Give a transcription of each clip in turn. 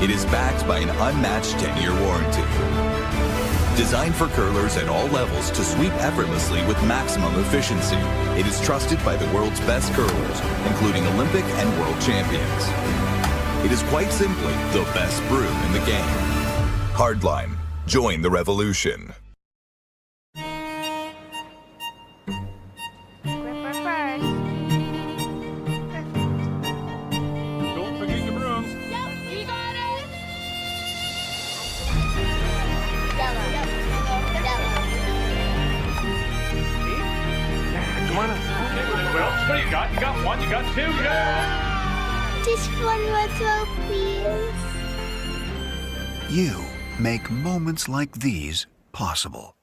It is backed by an unmatched 10-year warranty. Designed for curlers at all levels to sweep effortlessly with maximum efficiency, it is trusted by the world's best curlers, including Olympic and world champions. It is quite simply the best broom in the game. Hardline. Join the revolution. Gripper first. Don't forget your brooms. Yep, you got it. Come on up. Okay, well, what do you got? You got one, you got two, you got... Just one more throw, please. You make moments like these possible.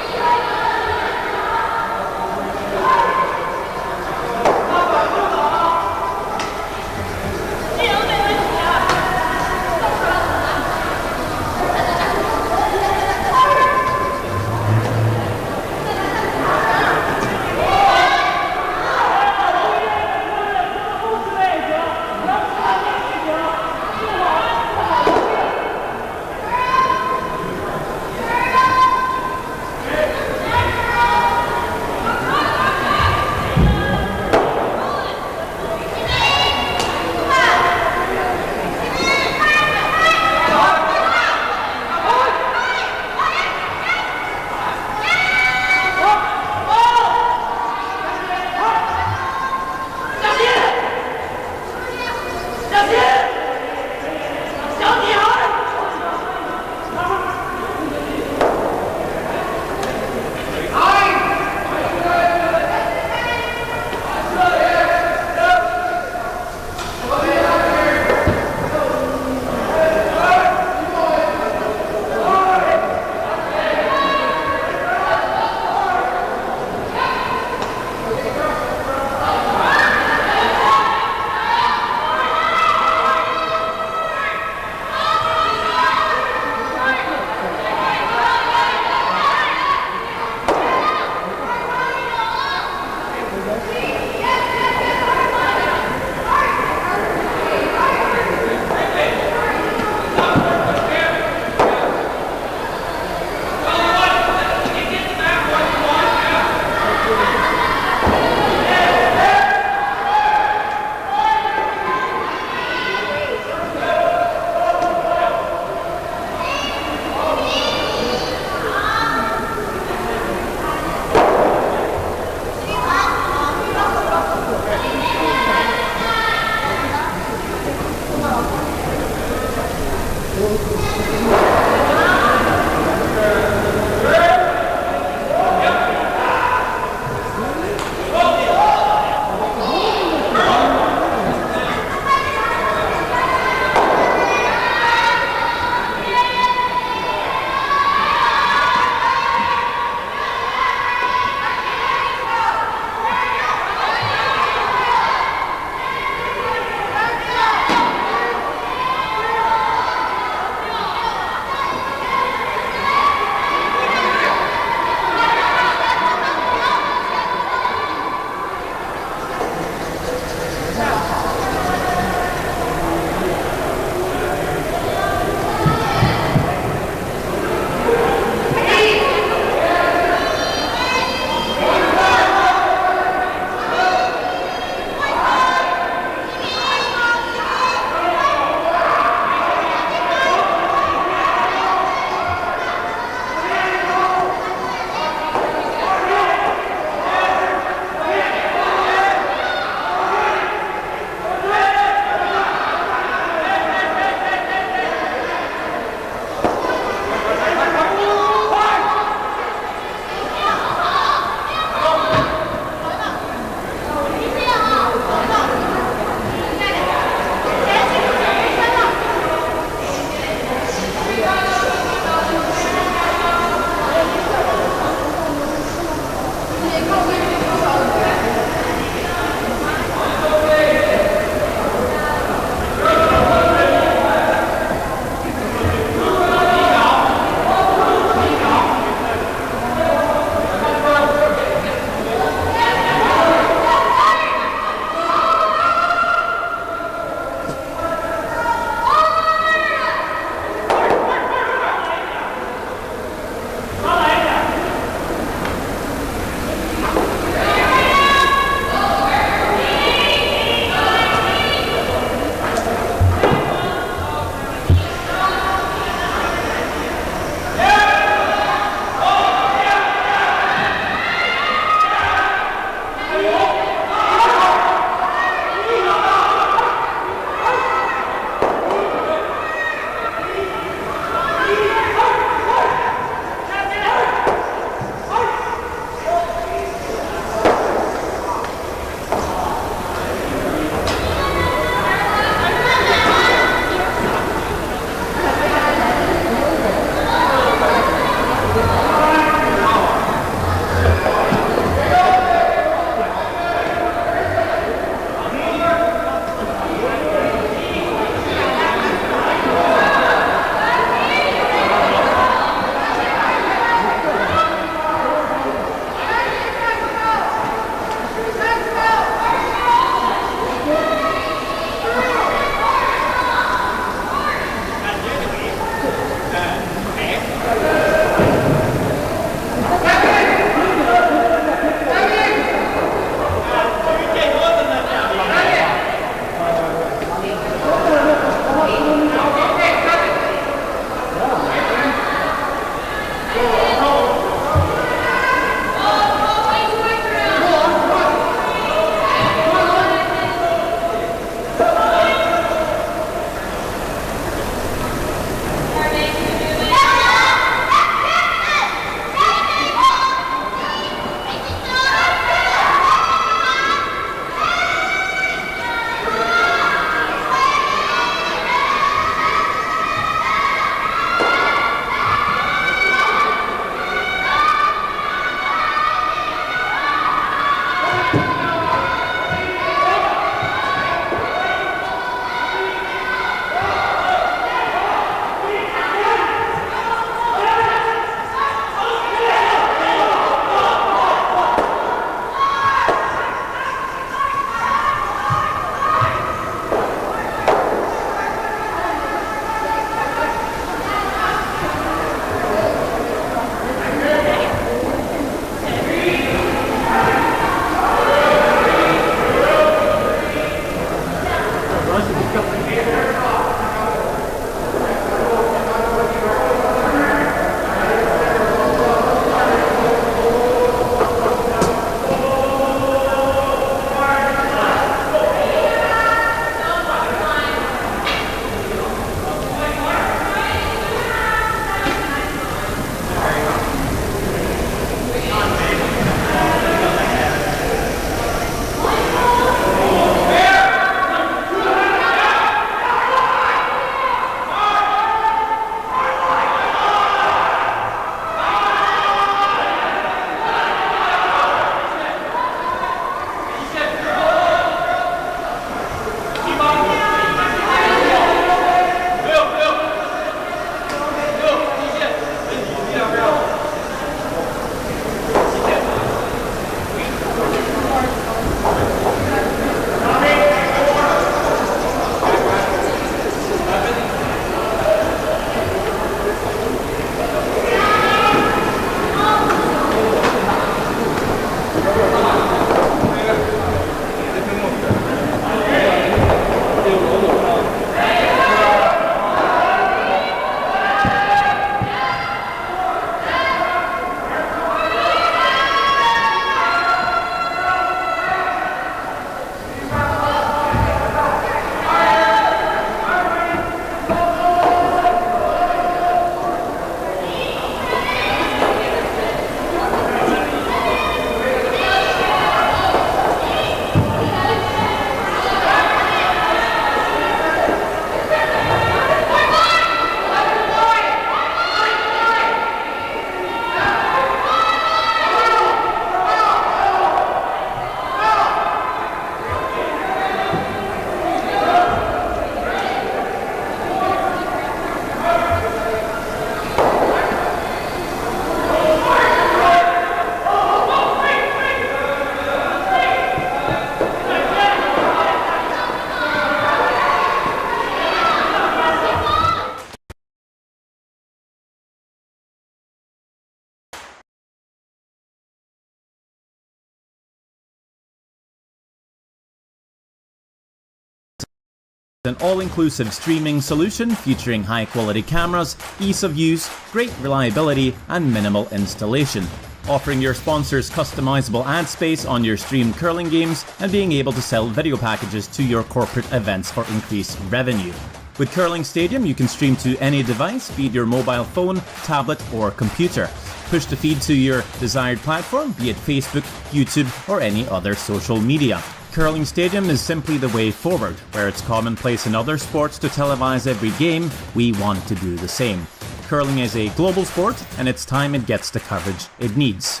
An all-inclusive streaming solution featuring high-quality cameras, ease of use, great reliability, and minimal installation. Offering your sponsors customizable ad space on your streamed curling games and being able to sell video packages to your corporate events for increased revenue. With Curling Stadium, you can stream to any device, be it your mobile phone, tablet, or computer. Push the feed to your desired platform, be it Facebook, YouTube, or any other social media. Curling Stadium is simply the way forward. Where it's commonplace in other sports to televise every game, we want to do the same. Curling is a global sport, and it's time it gets the coverage it needs.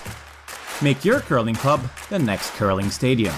Make your curling club the next Curling Stadium.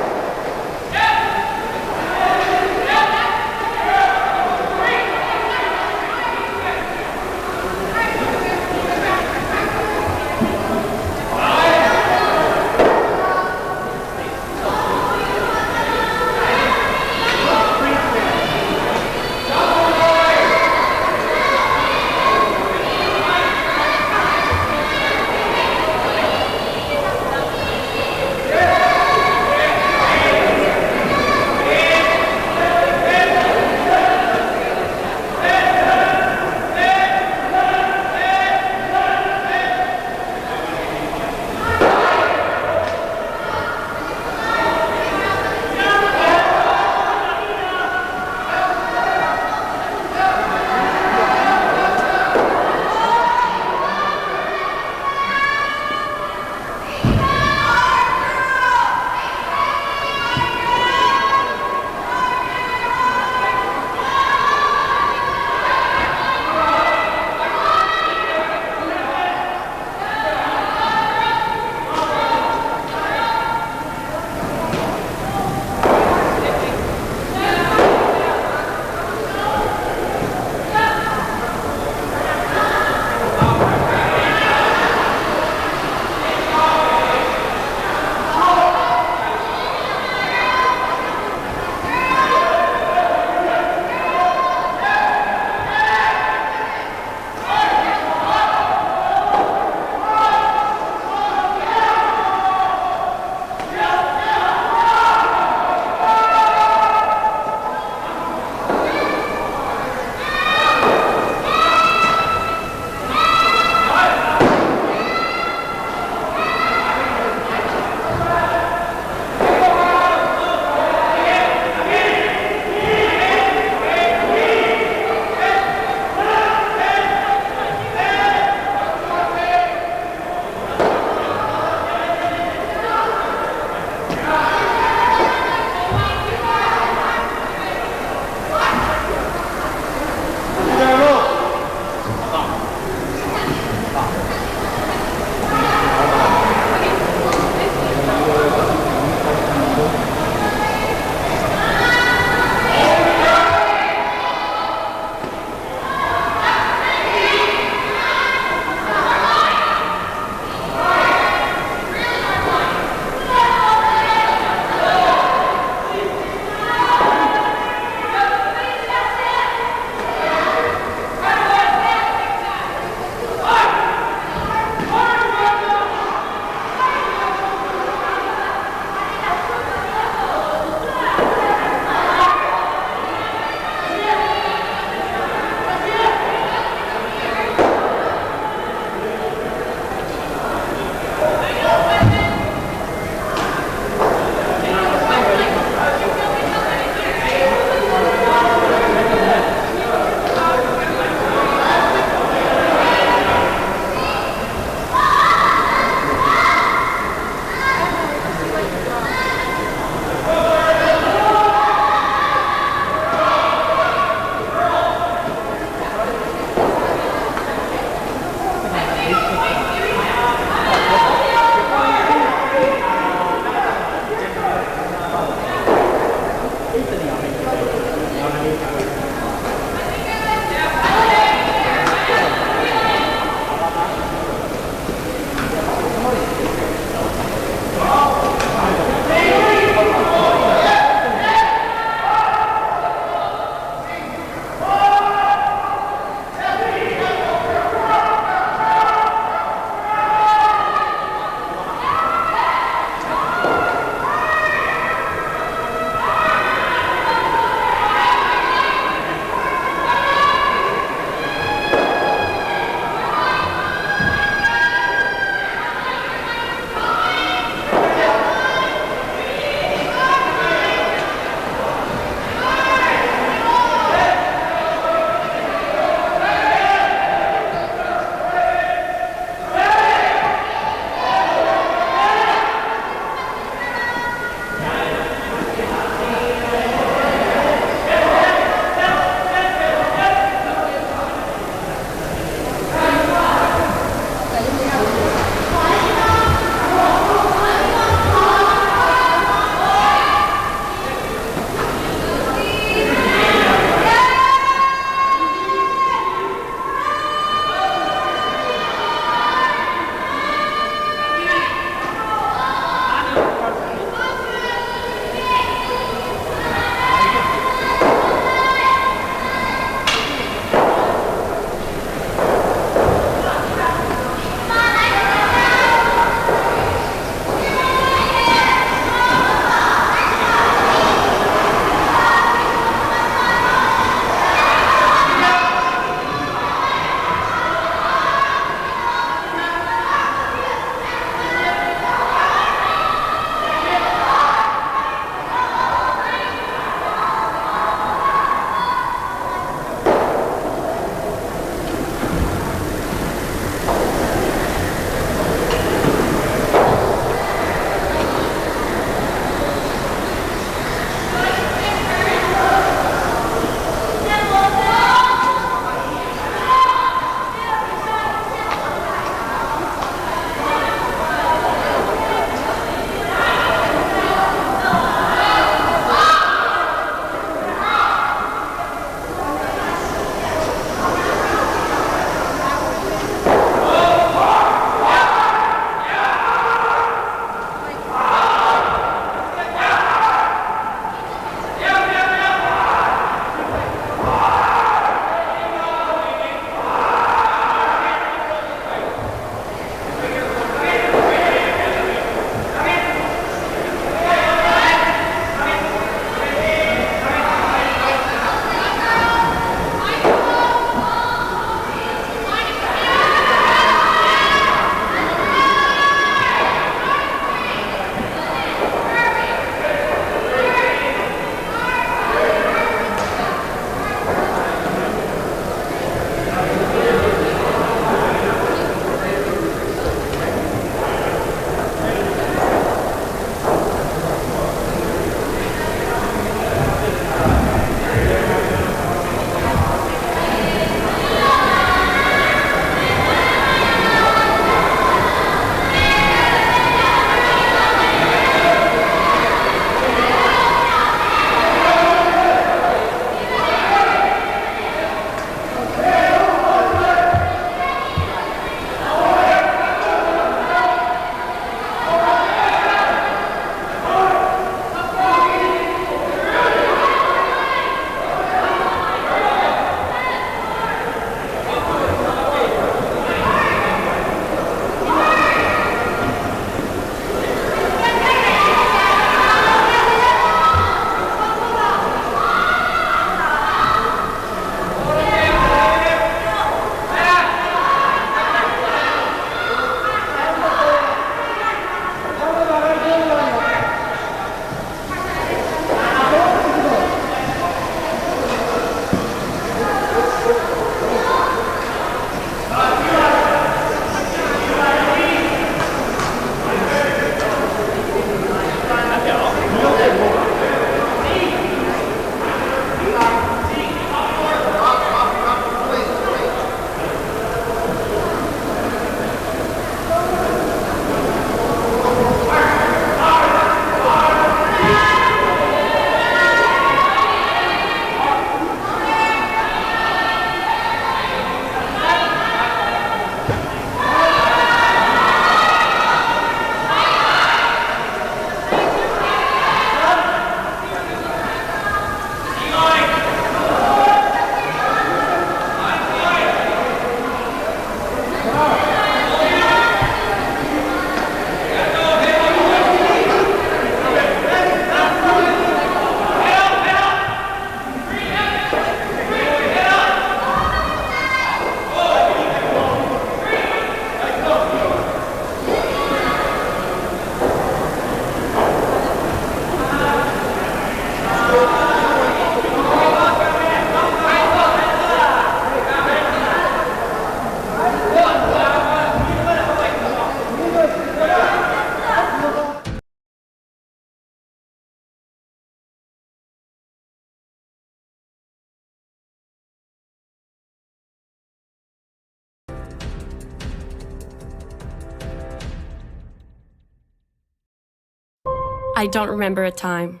I don't remember a time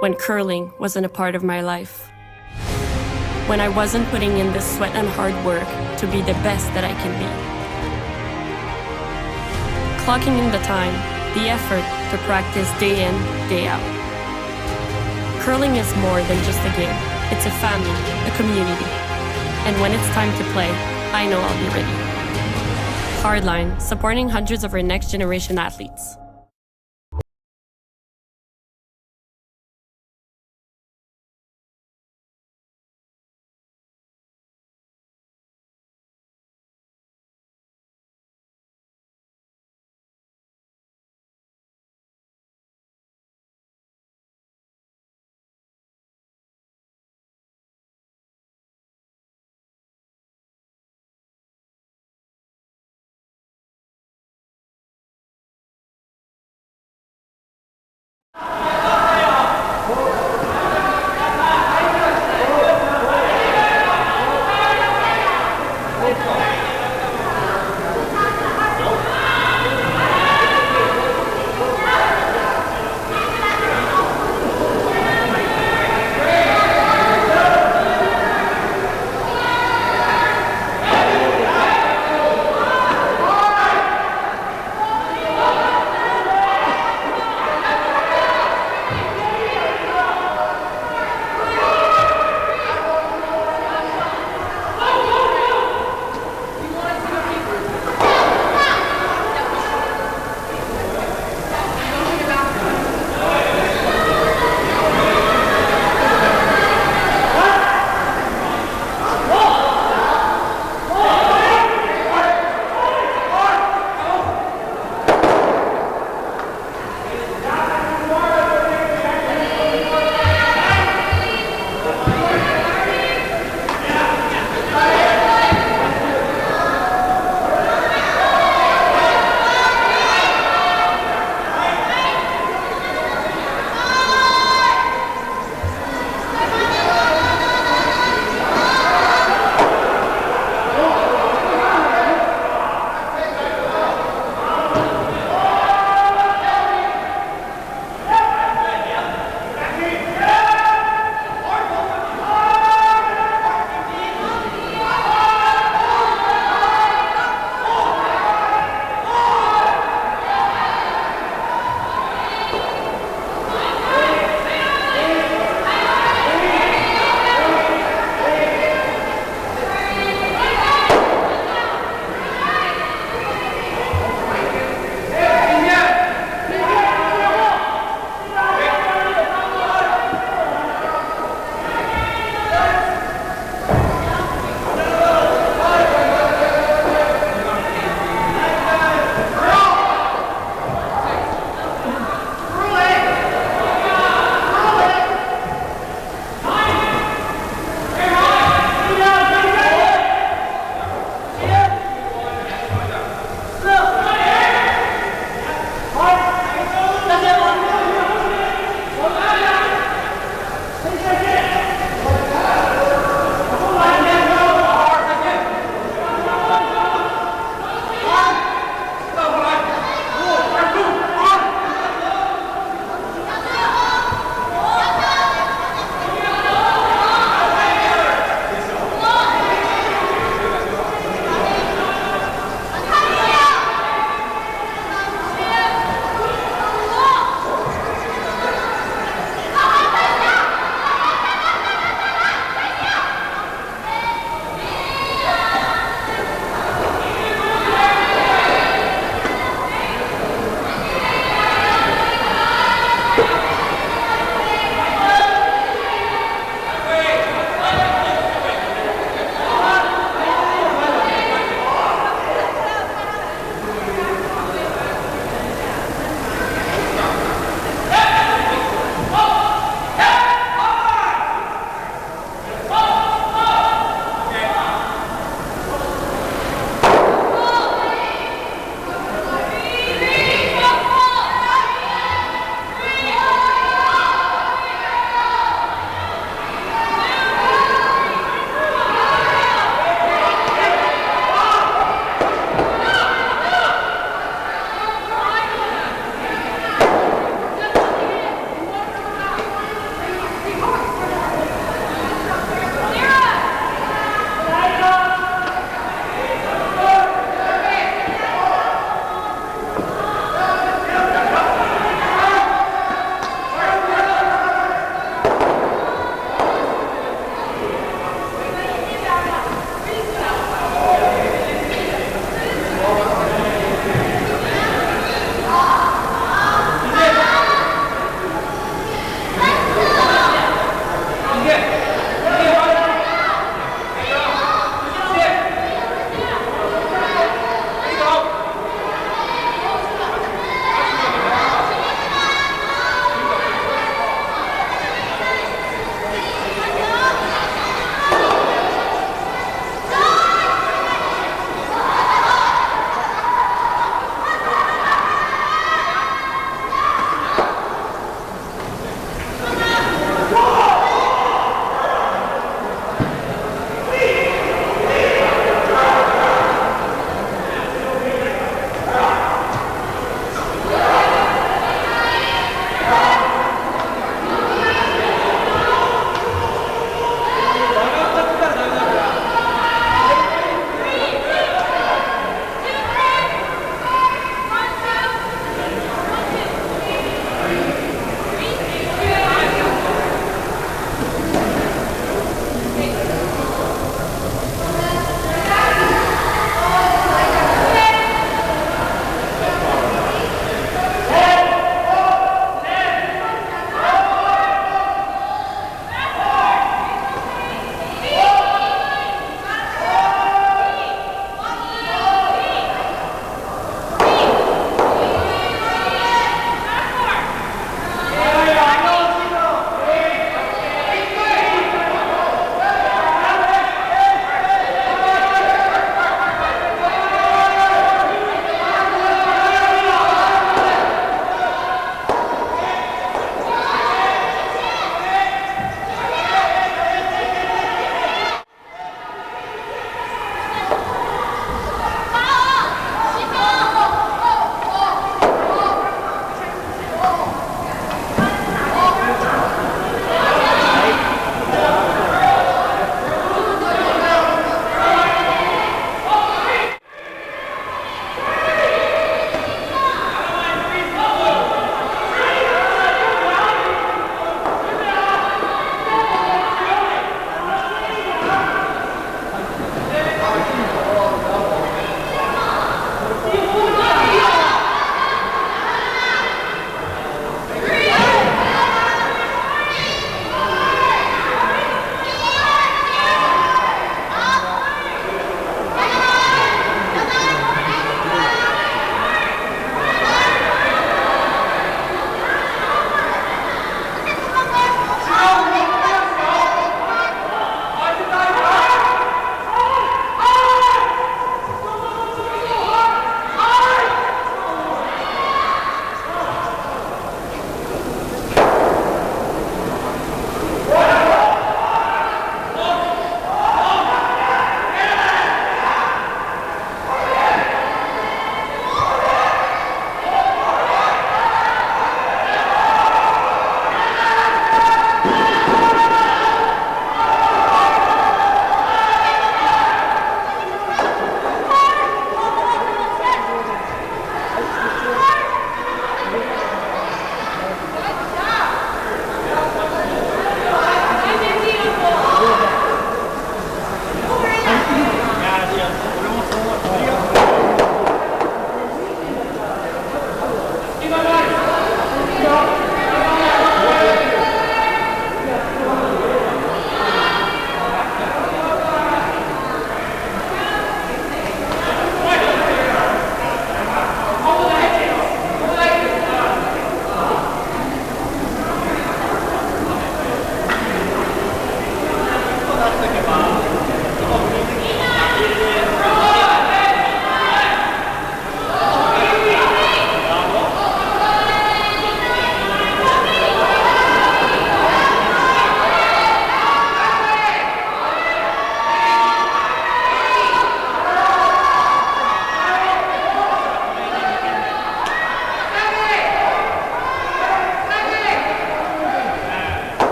when curling wasn't a part of my life. When I wasn't putting in the sweat and hard work to be the best that I can be. Clocking in the time, the effort to practice day in, day out. Curling is more than just a game. It's a family, a community. And when it's time to play, I know I'll be ready. Hardline, supporting hundreds of our next generation athletes.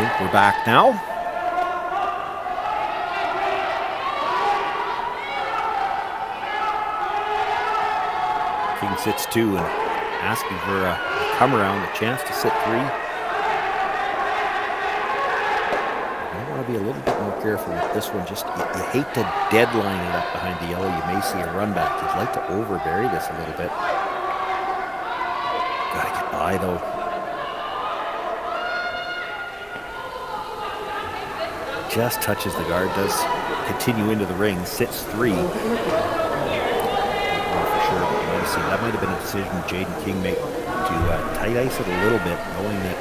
think we're back now. King sits 2 and asking for a come around, a chance to sit 3. I want to be a little bit more careful with this one. Just you hate to deadline it up behind the yellow. You may see a run back. You'd like to overbury this a little bit. Gotta get by though. Just touches the guard, does continue into the ring, sits 3. For sure, but you might have seen that might have been a decision Jayden King made to tight ice it a little bit, knowing that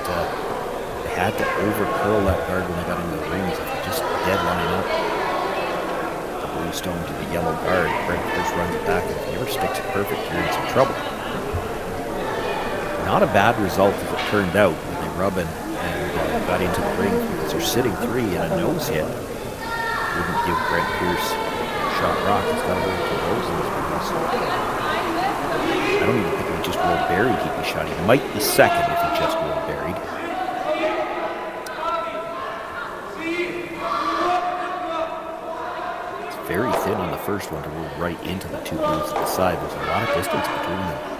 they had to over-curl that guard when they got into the rings. If they just deadline up the blue stone to the yellow guard, Brent just runs it back, and if he ever sticks it perfect, you're in some trouble. Not a bad result as it turned out when they rub and got into the ring, because they're sitting 3 and a nose hit. Wouldn't give Brent Pierce a shot rock. He's got to roll to nose in this business. I don't even think if he just rolled buried, he'd be shot. He might be second if he just rolled buried. It's very thin on the first one to roll right into the 2 blues at the side. There's a lot of distance between them.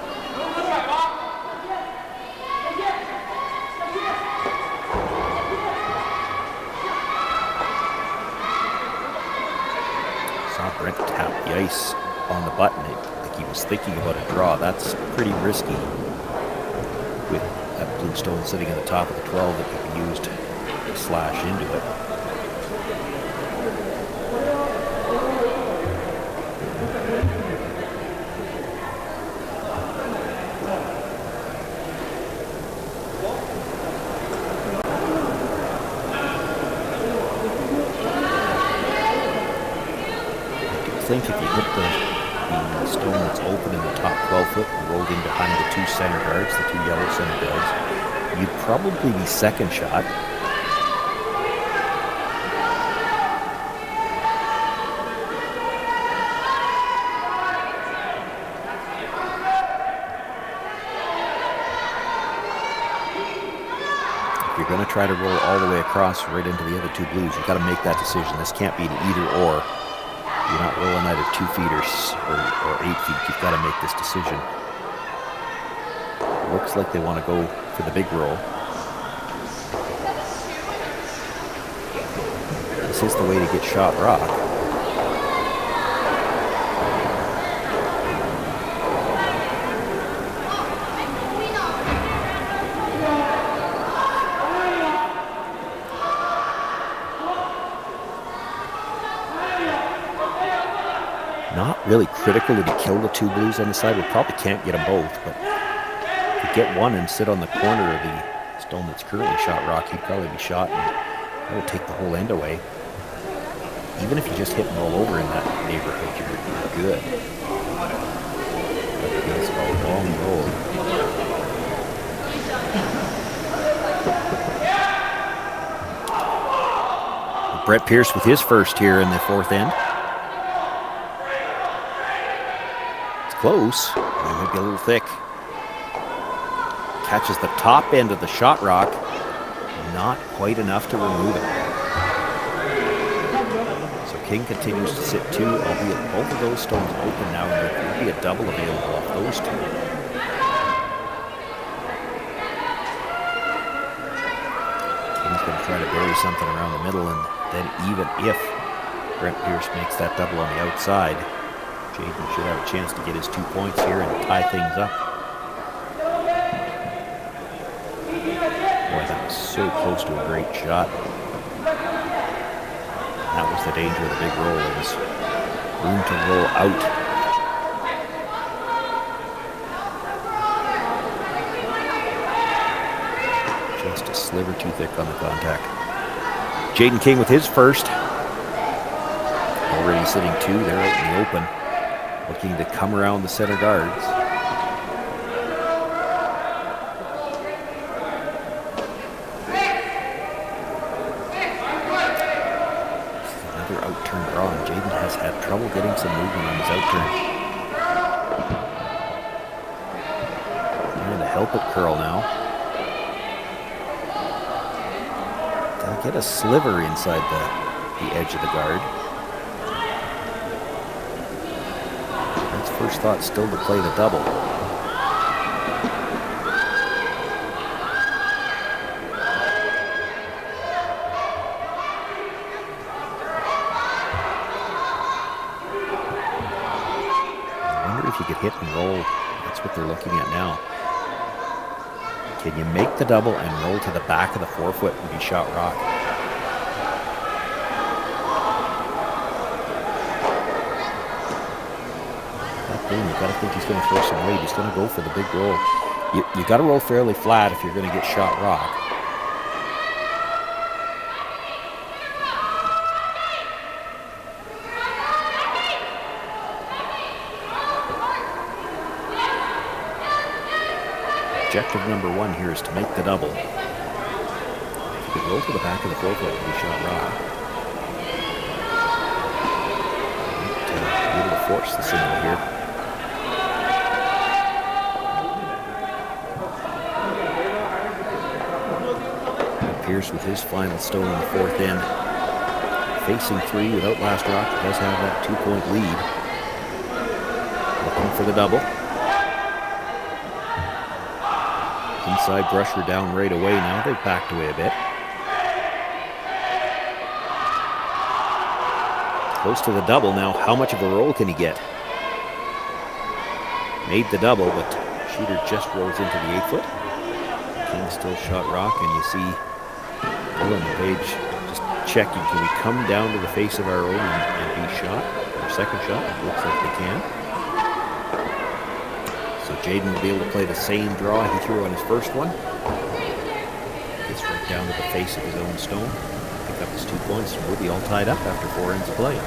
Brent tapped the ice on the button. Like he was thinking about a draw. That's pretty risky with that blue stone sitting at the top of the 12 that could be used to slash into it. I think if you hit the stone that's open in the top 12 foot and rolled in behind the 2 center guards, the 2 yellow center guards, you'd probably be second shot. If you're going to try to roll all the way across right into the other 2 blues, you've got to make that decision. This can't be an either or. You're not rolling either 2 feet or 8 feet. You've got to make this decision. Looks like they want to go for the big roll. This is the way to get shot rock. Not really critical that he kill the 2 blues on the side. We probably can't get them both, but if you get one and sit on the corner of the stone that's currently shot rock, he'd probably be shot, and that would take the whole end away. Even if you just hit and roll over in that neighborhood, you're good. But it is a long roll. Brent Pierce with his first here in the 4th end. Close, it might be a little thick. Catches the top end of the shot rock, not quite enough to remove it. So King continues to sit 2, albeit both of those stones open now, and there could be a double available off those 2. King's going to try to bury something around the middle, and then even if Brent Pierce makes that double on the outside, Jayden should have a chance to get his 2 points here and tie things up. Boy, that was so close to a great shot. That was the danger of the big roll. There was room to roll out. Just a sliver too thick on the contact. Jayden King with his first. Already sitting 2 there out in the open. Looking to come around the center guards. Another out-turn draw, and Jayden has had trouble getting some movement on his out-turn. Trying to help it curl now. Get a sliver inside the edge of the guard. That's first thought still to play the double. I wonder if you could hit and roll. That's what they're looking at now. Can you make the double and roll to the back of the forefoot and be shot rock? You gotta think he's gonna throw some weight. He's gonna go for the big roll. You gotta roll fairly flat if you're gonna get shot rock. Objective number one here is to make the double. If you could roll to the back of the forefoot and be shot rock, be able to force the single here. Pierce with his final stone in the fourth end. Facing three without last rock, does have that 2-point lead. Looking for the double. Inside brusher down right away. Now they've backed away a bit. Close to the double now. How much of a roll can he get? Made the double, but Sheeter just rolls into the 8-foot. King still shot rock, and you see on the page just checking, can we come down to the face of our own and be shot? Our second shot, it looks like they can. So Jayden will be able to play the same draw he threw on his first one. Gets right down to the face of his own stone. Pick up his 2 points, and we'll be all tied up after 4 ends of play.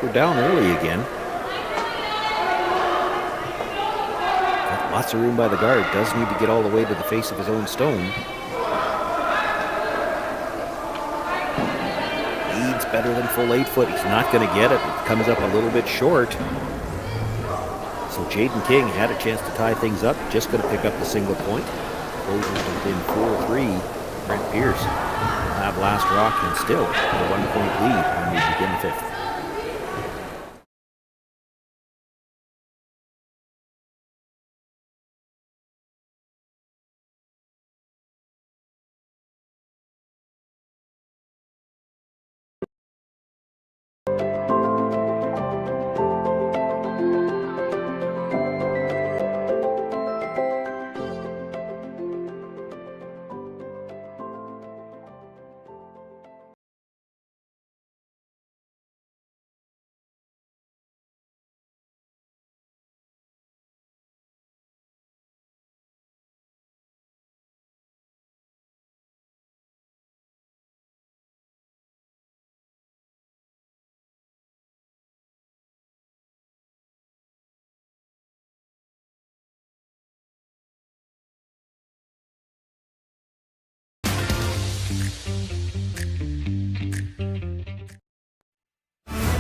We're down early again. Got lots of room by the guard. Does need to get all the way to the face of his own stone. Leads better than full 8-foot. He's not going to get it. It comes up a little bit short. So Jayden King had a chance to tie things up. Just going to pick up the single point. Closes within 4-3. Brent Pierce will have last rock and still a 1-point lead when we begin the 5th.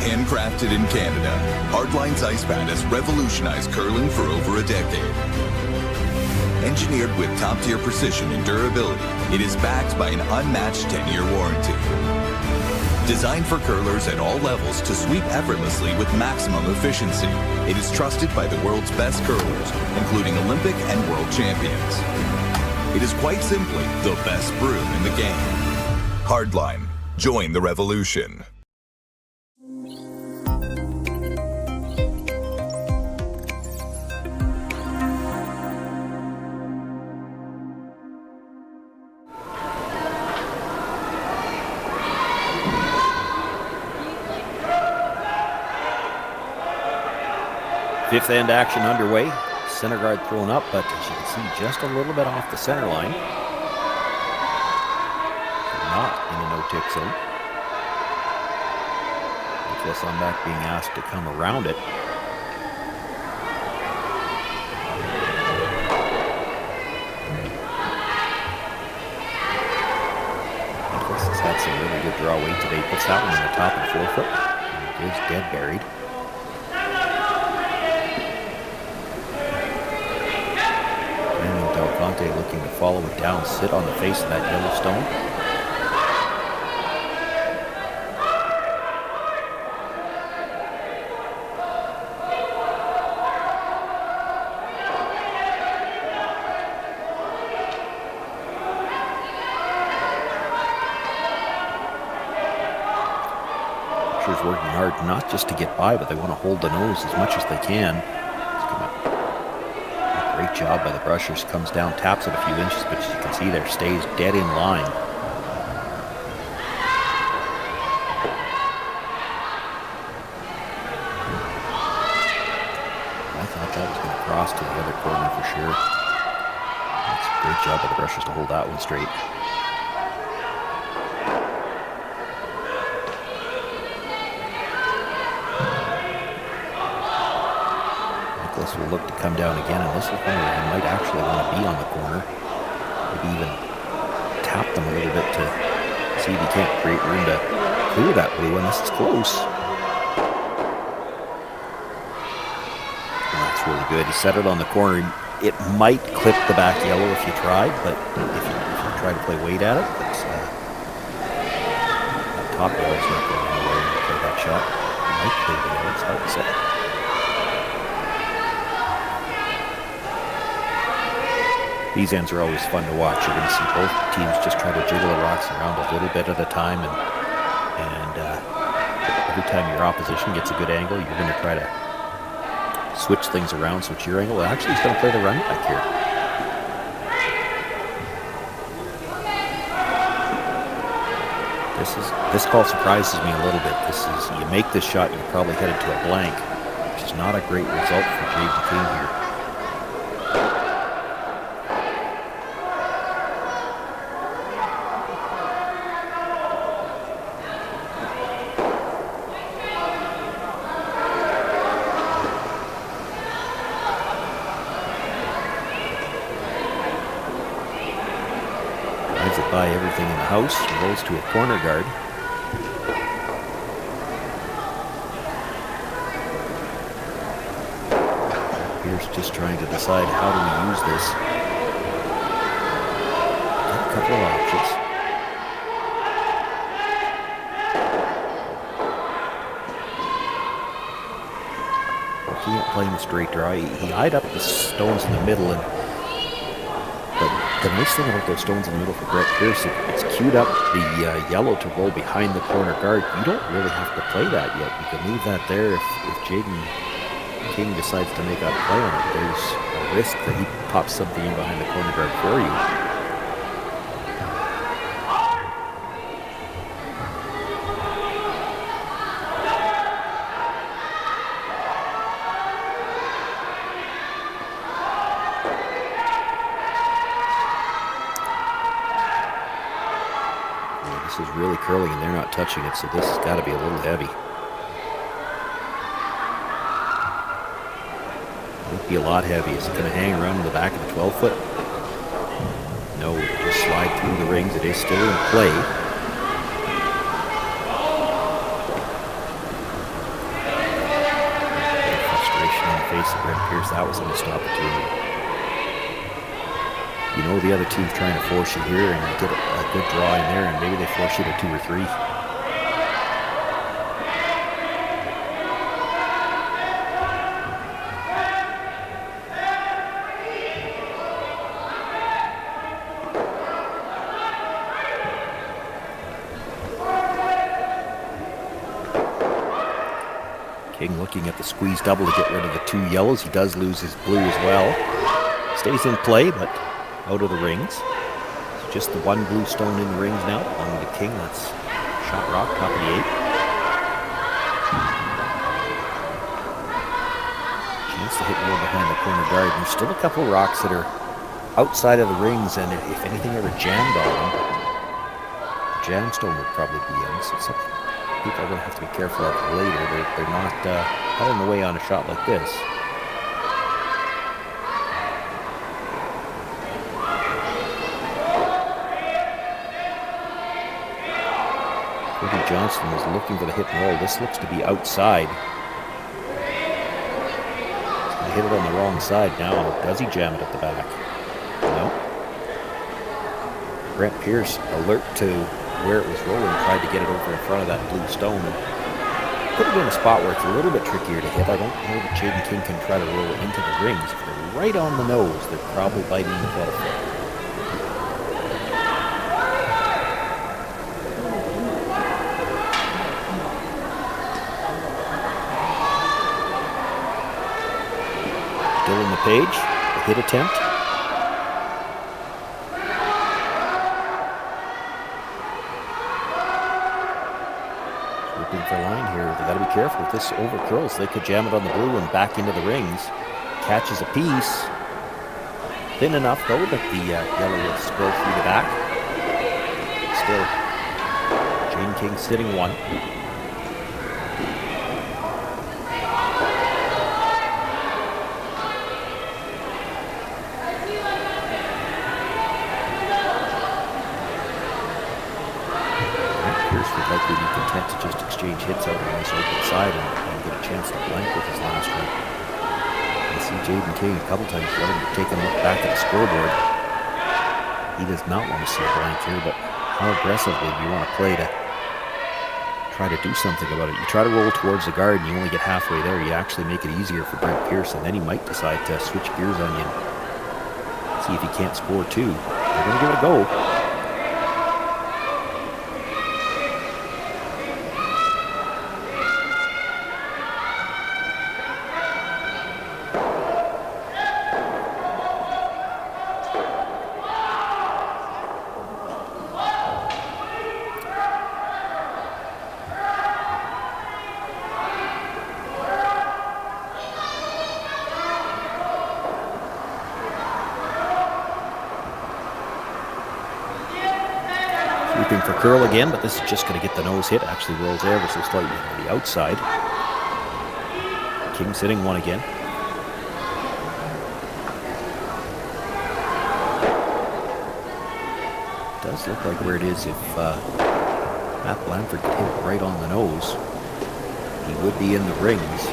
Handcrafted in Canada, Hardline's ice pad has revolutionized curling for over a decade. Engineered with top-tier precision and durability, it is backed by an unmatched 10-year warranty. Designed for curlers at all levels to sweep effortlessly with maximum efficiency, it is trusted by the world's best curlers, including Olympic and world champions. It is quite simply the best broom in the game. Hardline. Join the revolution. Fifth end action underway. Center guard thrown up, but as you can see, just a little bit off the center line. Not in a no-tick zone. Nicholas on back being asked to come around it. Nicholas has had some really good draw weight today. Puts that one in the top of the forefoot. And it is dead buried. Del Conte looking to follow it down, sit on the face of that yellow stone. Brusher's working hard not just to get by, but they want to hold the nose as much as they can. Great job by the Brushers. Comes down, taps it a few inches, but as you can see there, stays dead in line. I thought that was going to cross to the other corner for sure. That's a great job by the Brushers to hold that one straight. Will look to come down again, and this is where he might actually want to be on the corner. Maybe even tap them a little bit to see if he can't create room to clear that blue one. This is close. Well, that's really good. He set it on the corner. It might clip the back yellow if you tried, but if you try to play weight at it, it's, that top yellow is not going anywhere when you play that shot. It might play the yellow, it's hard to say. These ends are always fun to watch. You're going to see both teams just try to jiggle the rocks around a little bit at a time, and every time your opposition gets a good angle, you're going to try to switch things around, switch your angle. Actually, he's going to play the run back here. This call surprises me a little bit. You make this shot, you're probably headed to a blank, which is not a great result for Jayden King here. By everything in the house, rolls to a corner guard. Pierce just trying to decide how do we use this. Got a couple of options. Looking at playing the straight draw, he eyed up the stones in the middle, and the nice thing about those stones in the middle for Brent Pierce, it's queued up the yellow to roll behind the corner guard. You don't really have to play that yet. You can leave that there if Jayden King decides to make a play on it. There's a risk that he pops something in behind the corner guard for you. This is really curling and they're not touching it, so this has got to be a little heavy. Might be a lot heavy. Is it going to hang around in the back of the 12-foot? No, it just slide through the rings. It is still in play. Frustration on the face of Brent Pierce. That was a missed opportunity. You know the other team's trying to force you here, and you get a good draw in there, and maybe they force you to 2 or 3. King looking at the squeeze double to get rid of the 2 yellows. He does lose his blue as well. Stays in play, but out of the rings. So just the 1 blue stone in the rings now. Belonging to King. That's shot rock, top of the 8. Chance to hit more behind the corner guard. And there's still a couple of rocks that are outside of the rings, and if anything ever jammed on them, the jam stone would probably be in. So people are going to have to be careful of it later. They're not in the way on a shot like this. Cody Johnston is looking for the hit and roll. This looks to be outside. He's going to hit it on the wrong side now. Does he jam it at the back? No. Brent Pierce, alert to where it was rolling, tried to get it over in front of that blue stone. Put it in a spot where it's a little bit trickier to hit. I don't know that Jayden King can try to roll it into the rings. If they're right on the nose, they're probably biting the 12 foot. Dylan LePage, a hit attempt. Swooping for line here. They gotta be careful. If this over curls, they could jam it on the blue and back into the rings. Catches a piece. Thin enough though that the yellow will spill through the back. Still, Jayden King sitting one. Likely be content to just exchange hits out on this open side and get a chance to blank with his last one. You see Jayden King a couple times let him take a look back at the scoreboard. He does not want to see a blank here, but how aggressively do you want to play to try to do something about it? You try to roll towards the guard and you only get halfway there. You actually make it easier for Brent Pierce, and then he might decide to switch gears on you and see if he can't score too. They're going to give it a go. For curl again, but this is just going to get the nose hit. Actually rolls ever so slightly on the outside. King sitting one again. Does look like where it is. If Matt Blanford could hit it right on the nose, he would be in the rings.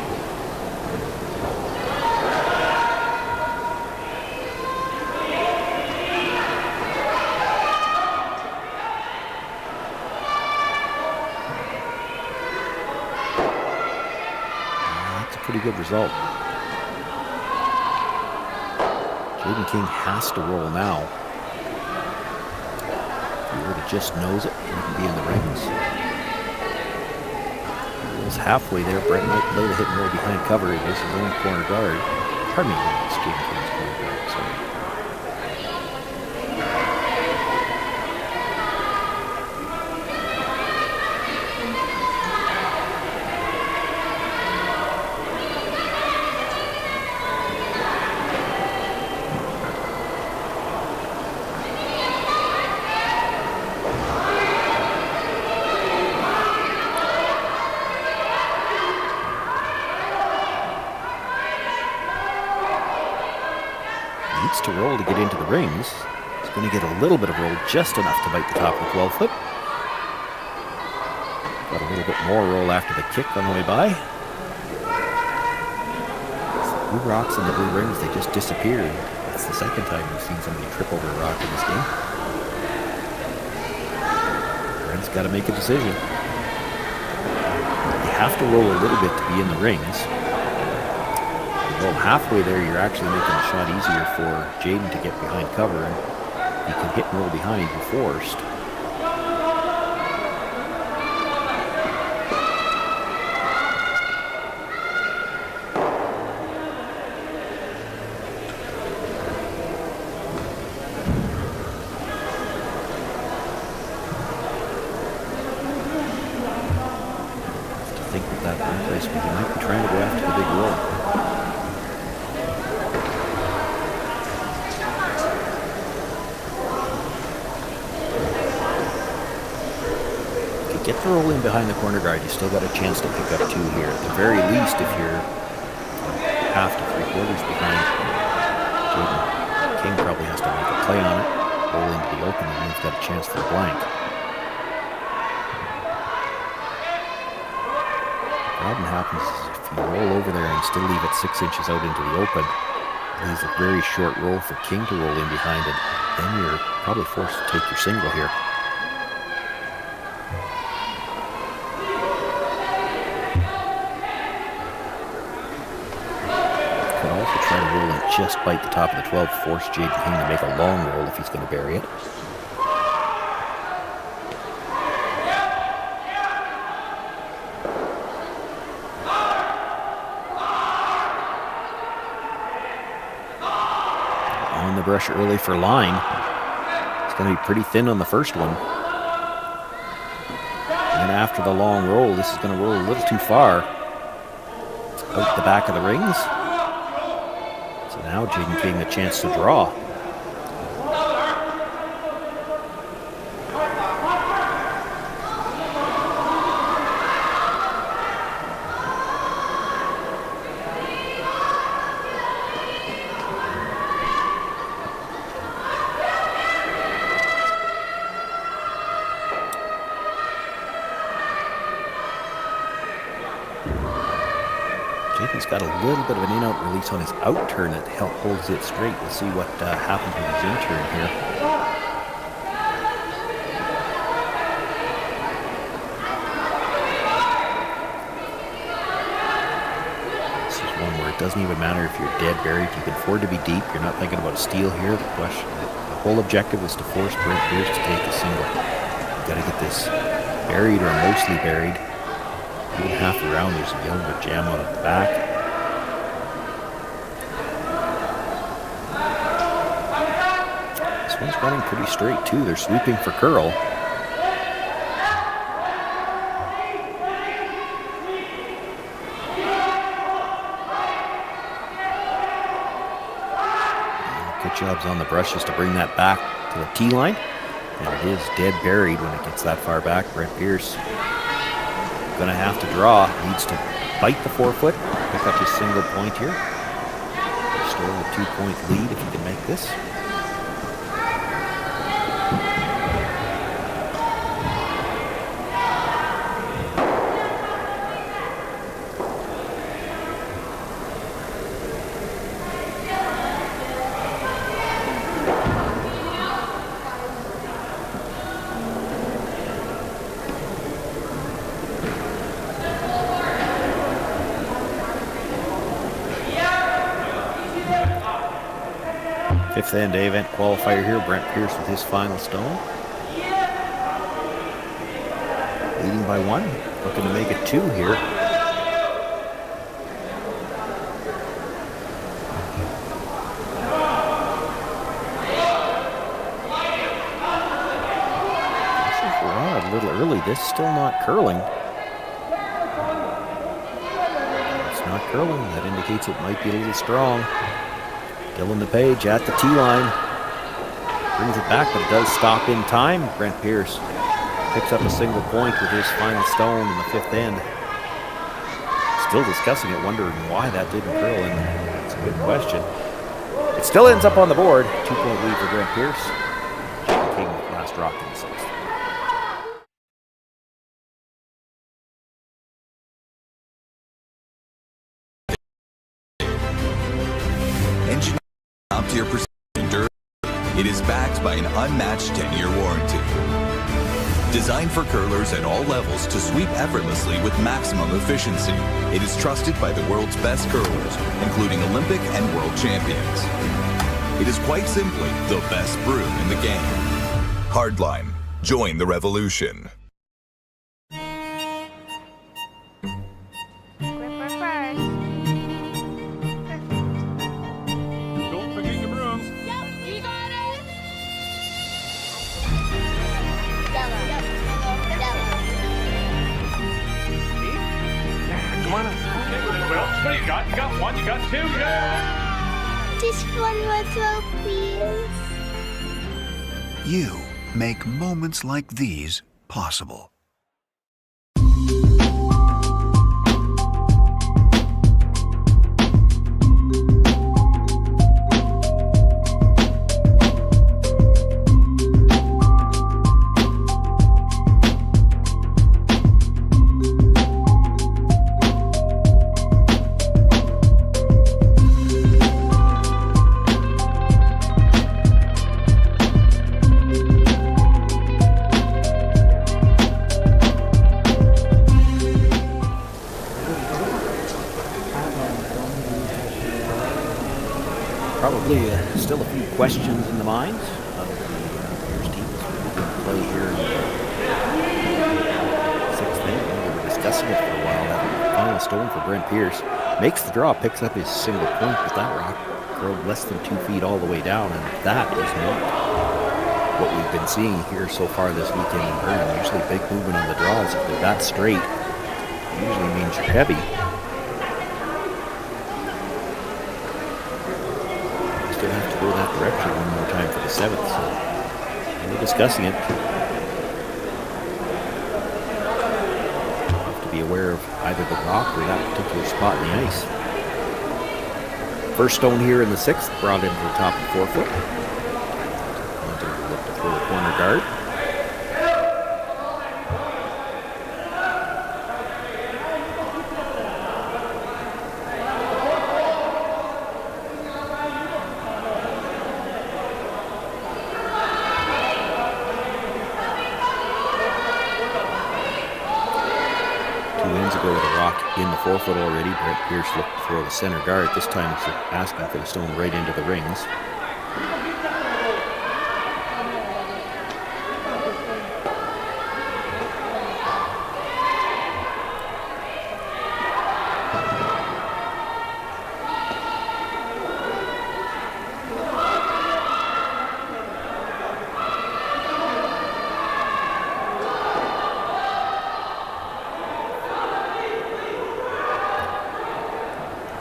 Pretty good result. Jayden King has to roll now. If he were to just nose it, he wouldn't be in the rings. He was halfway there. Brent might play the hit and roll behind cover. It is his own corner guard. Pardon me, it's Jayden King's corner guard. Sorry. To roll to get into the rings. He's going to get a little bit of roll, just enough to bite the top of the 12 foot. Got a little bit more roll after the kick on the way by. The blue rocks and the blue rings, they just disappear. That's the second time we've seen somebody trip over a rock in this game. Brent's got to make a decision. You have to roll a little bit to be in the rings. Well, halfway there, you're actually making the shot easier for Jayden to get behind cover, and you can hit and roll behind, you're forced. To think with that one placement, you might be trying to go after the big roll. you could get the roll in behind the corner guard, you still got a chance to pick up 2 here. At the very least, if you're half to 3/4 behind, Jayden King probably has to make a play on it, roll into the open, and you've got a chance for a blank. The problem happens is if you roll over there and still leave it 6 inches out into the open, it leaves a very short roll for King to roll in behind it. Then you're probably forced to take your single here. Could also try to roll and just bite the top of the 12, force Jayden King to make a long roll if he's going to bury it. On the brush early for line. It's going to be pretty thin on the first one. And then after the long roll, this is going to roll a little too far out the back of the rings. So now Jayden King a chance to draw. Jayden's got a little bit of an in-out release on his out turn that holds it straight. We'll see what happens with his in-turn here. This is one where it doesn't even matter if you're dead buried. You can afford to be deep. You're not thinking about a steal here. The whole objective is to force Brent Pierce to take a single. You've got to get this buried or mostly buried. Even half around, there's a little bit of jam out at the back. This one's running pretty straight too. They're sweeping for curl. Good jobs on the brushes to bring that back to the tee line. And it is dead buried when it gets that far back. Brent Pierce going to have to draw, needs to bite the 4-foot, pick up his single point here. Still a 2-point lead if he can make this. Fifth end day event qualifier here. Brent Pierce with his final stone. Leading by 1. Looking to make it 2 here. This is a little early. This is still not curling. It's not curling. That indicates it might be a little strong. Dylan DePage at the tee line. Brings it back, but it does stop in time. Brent Pierce picks up a single point with his final stone in the 5th end. Still discussing it, wondering why that didn't curl, and that's a good question. It still ends up on the board. 2-point lead for Brent Pierce. Jayden King last rock in the 6th. Up to your precision durability. It is backed by an unmatched 10-year warranty. Designed for curlers at all levels to sweep effortlessly with maximum efficiency, it is trusted by the world's best curlers, including Olympic and world champions. It is quite simply the best broom in the game. Hardline. Join the revolution. Gripper first. Don't forget your brooms. Yep, you got it. Yellow. Come on up. Okay, well, what do you got? You got 1, you got 2, yeah! Just one more throw, please. You make moments like these possible. Probably still a few questions in the minds of the Pierce team as we begin to play here in the 6th inning. They were discussing it for a while. That final stone for Brent Pierce makes the draw, picks up his single point, but that rock curled less than 2 feet all the way down, and that is not what we've been seeing here so far this weekend in Vernon. Usually big movement on the draws. If they're that straight, it usually means you're heavy. Still have to go that direction one more time for the 7th, so we're discussing it. Have to be aware of either the rock or that particular spot in the ice. First stone here in the 6th, brought into the top of 4 foot. Look to throw the corner guard. In the 4 foot already, Brent Pierce looked to throw the center guard. This time he's asking for the stone right into the rings.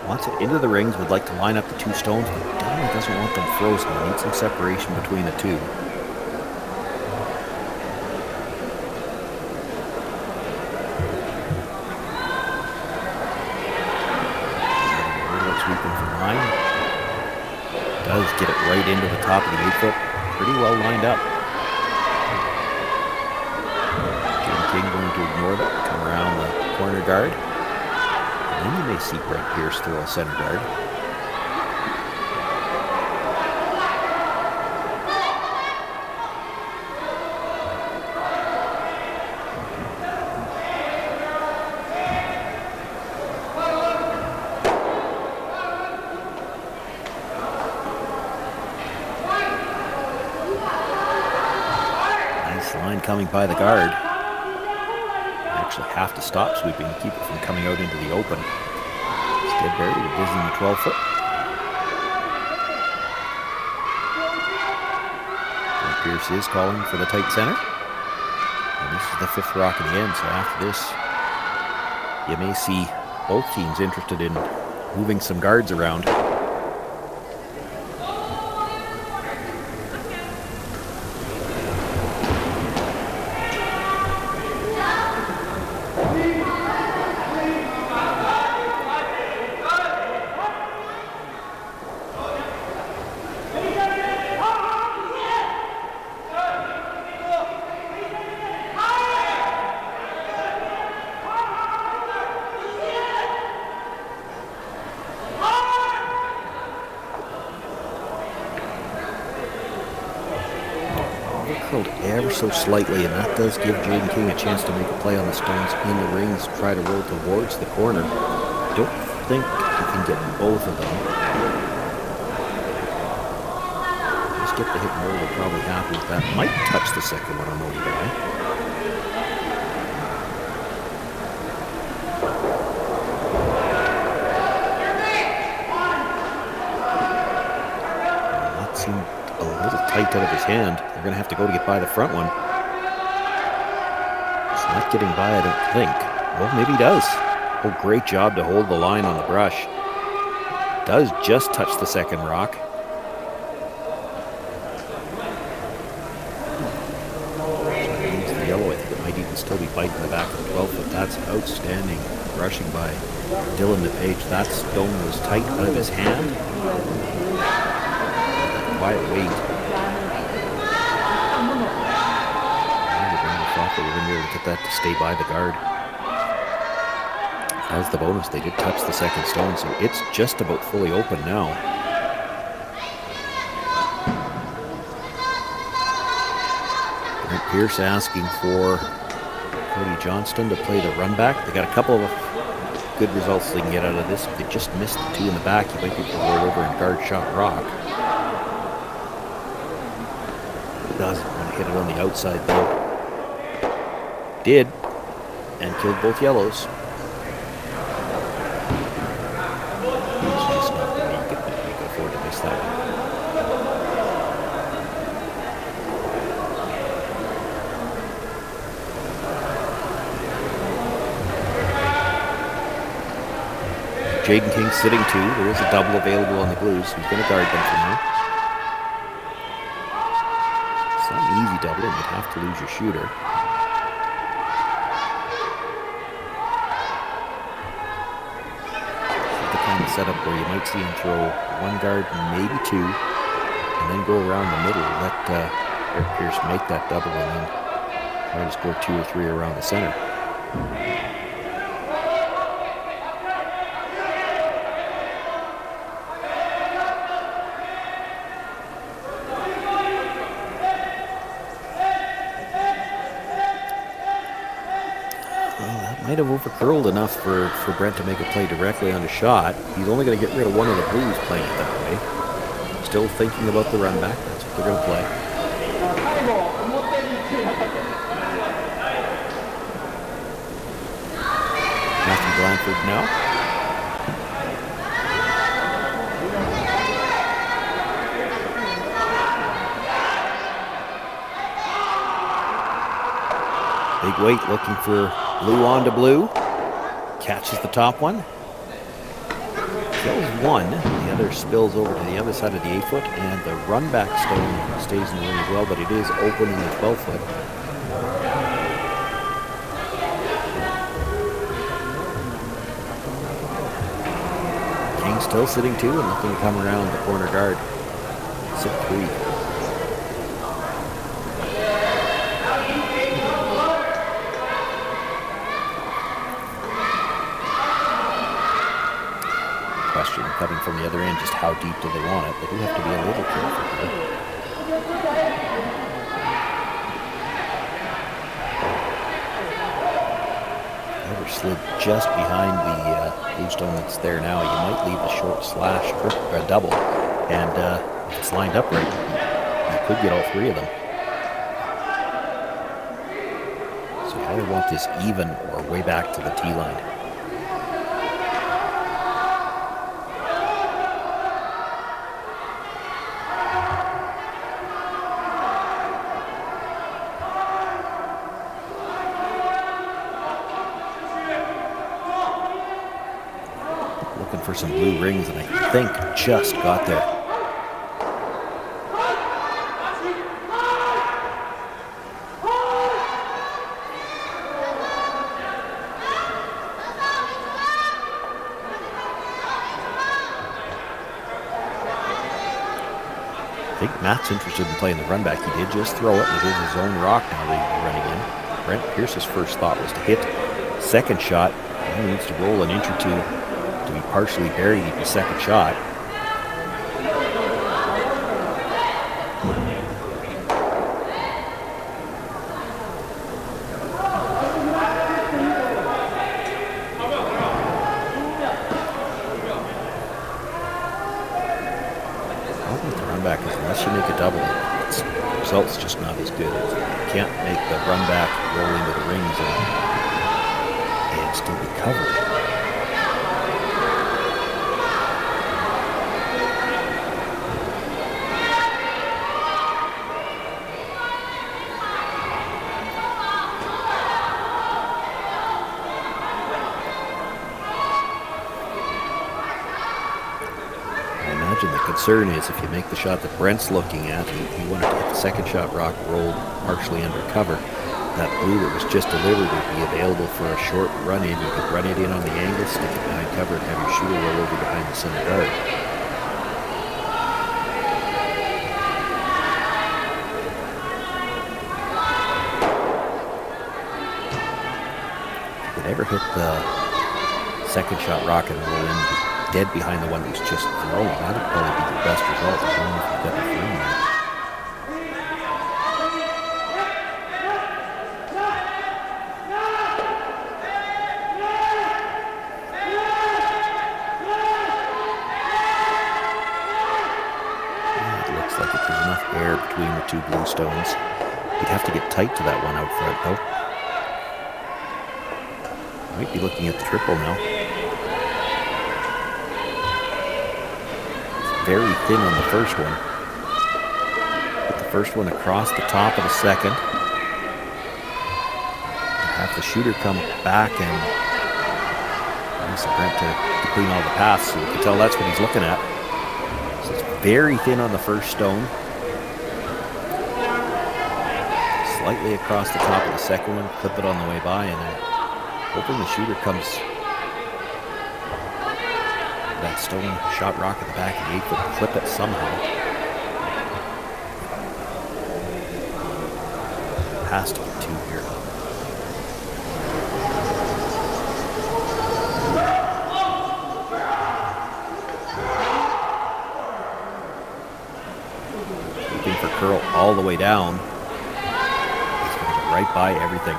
Wants it into the rings, would like to line up the 2 stones, but definitely doesn't want them frozen. He needs some separation between the 2. Sweeping from line. Does get it right into the top of the 8 foot. Pretty well lined up. Jayden King going to ignore that. Come around the corner guard. And then you may see Brent Pierce throw a center guard. Nice line coming by the guard. Actually have to stop sweeping to keep it from coming out into the open. Instead buried it is in the 12 foot. And Pierce is calling for the tight center. And this is the 5th rock in the end, so after this you may see both teams interested in moving some guards around. Ever so slightly, and that does give Jayden King a chance to make a play on the stones in the rings, try to roll towards the corner. Don't think he can get both of them. Just get the hit and roll, we're probably happy with that. Might touch the second one on the way by. That seemed a little tight out of his hand. They're going to have to go to get by the front one. It's not getting by, I don't think. Well, maybe he does. Oh, great job to hold the line on the brush. Does just touch the second rock. Needs the yellow. I think it might even still be biting the back of the 12 foot. That's outstanding brushing by Dylan DePage. That stone was tight out of his hand. That quiet weight. They were going to be able to get that to stay by the guard. As the bonus, they did touch the second stone, so it's just about fully open now. Brent Pierce asking for Cody Johnston to play the run back. They got a couple of good results they can get out of this. If they just miss the two in the back, you might be able to roll over and guard shot rock. Doesn't want to hit it on the outside though. Did, and killed both yellows. It's just not the way you can afford to miss that one. Jayden King sitting two. There is a double available on the Blues. Who's going to guard them from here? It's not an easy double, and you'd have to lose your shooter. It's the kind of setup where you might see him throw one guard, maybe two, and then go around the middle, let Eric Pierce make that double, and then try to score 2 or 3 around the center. Might have overcurled enough for Brent to make a play directly on the shot. He's only going to get rid of one of the Blues playing it that way. Still thinking about the run back. That's what they're going to play. Matthew Blanford now. Big weight looking for Blue on to Blue. Catches the top one. Kills one. The other spills over to the other side of the 8-foot. And the run back stone stays in the ring as well, but it is open in the 12-foot. King still sitting two and looking to come around the corner guard. Sit three. Question coming from the other end, just how deep do they want it? They do have to be a little careful here. Ever slid just behind the blue stone that's there now, you might leave a short slash or a double, and if it's lined up right, you could get all three of them. So you either want this even or way back to the tee line. For some blue rings, and I think just got there. I think Matt's interested in playing the run back. He did just throw it. It is his own rock now that he's running in. Brent Pierce's first thought was to hit. Second shot, he needs to roll an inch or two to be partially buried at the second shot. Problem with the run back is unless you make a double, the result's just not as good. You can't make the run back roll into the rings and still be covered. The concern is if you make the shot that Brent's looking at, he wanted to hit the second shot rock rolled partially under cover. That blue that was just delivered would be available for a short run in. You could run it in on the angle, stick it behind cover, and have your shooter roll over behind the center guard. If you could ever hit the second shot rock and roll in dead behind the one who's just thrown, that would probably be the best result. I don't know if you've got the film there. stones. He'd have to get tight to that one out front, though. Might be looking at the triple now. It's very thin on the first one. Put the first one across the top of the second. Have the shooter come back and ask Brent to clean all the paths, so you can tell that's what he's looking at. So it's very thin on the first stone. Slightly across the top of the second one, clip it on the way by, and then hoping the shooter comes that stone shot rock at the back of the 8 foot, clip it somehow. Has to get 2 here. Keeping for curl all the way down. He's going to go right by everything.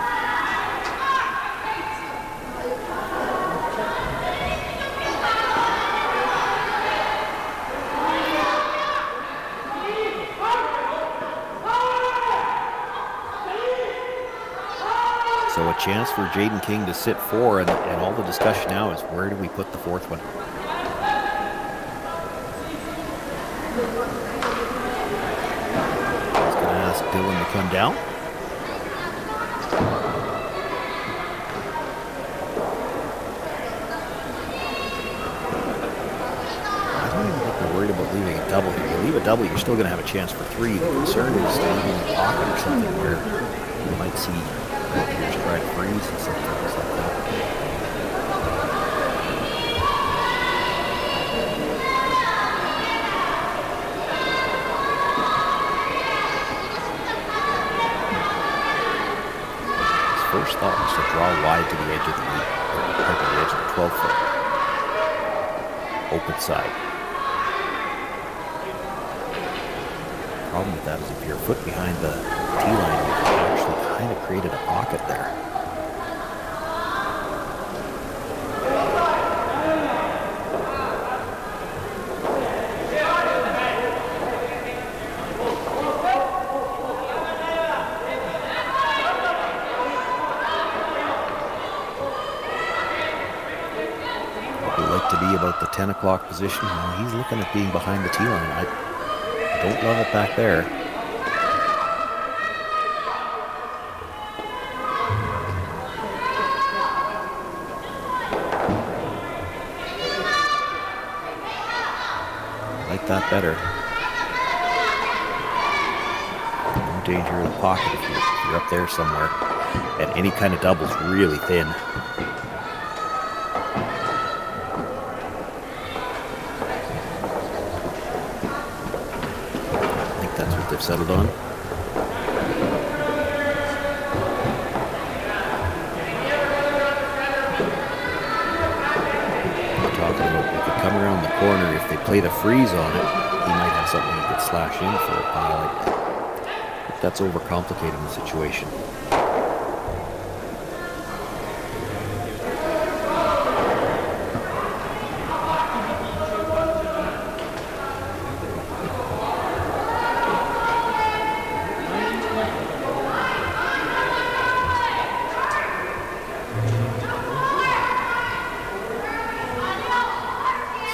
So a chance for Jayden King to sit 4, and all the discussion now is where do we put the 4th one? He's going to ask Dylan to come down. I don't even think they're worried about leaving a double here. You leave a double, you're still going to have a chance for 3. The concern is leaving a pocket or something where you might see Pierce try to freeze and something like that. His first thought was to draw wide to the edge of the 12 foot. Open side. The problem with that is if you're a foot behind the tee line, you actually kind of created a pocket there. Would like to be about the 10 o'clock position. Well, he's looking at being behind the tee line. I don't love it back there. That better. No danger in the pocket if you're up there somewhere. And any kind of double's really thin. I think that's what they've settled on. Come around the corner, if they play the freeze on it, he might have something he could slash in for a pile like that. But that's overcomplicating the situation.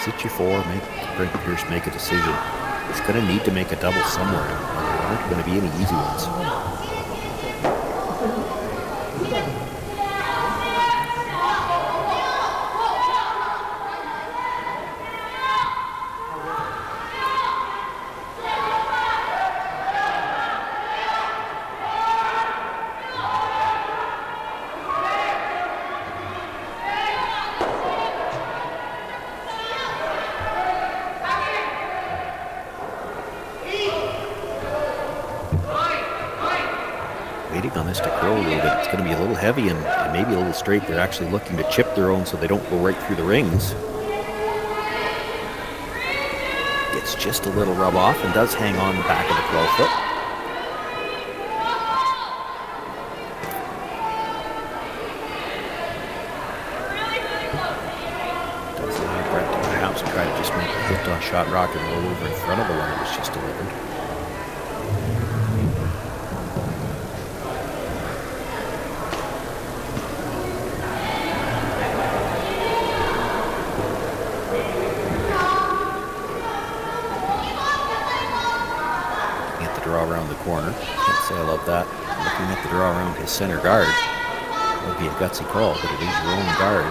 Sit 4, make Brent Pierce make a decision. He's going to need to make a double somewhere. There aren't going to be any easy ones. On this to curl a little bit. It's going to be a little heavy and maybe a little straight. They're actually looking to chip their own so they don't go right through the rings. Gets just a little rub off and does hang on the back of the 12 foot. Does allow Brent to perhaps try to just make a hit on shot rock and roll over in front of the one that was just delivered. Say I love that. Looking at the draw around his center guard. That would be a gutsy call, but it is your own guard.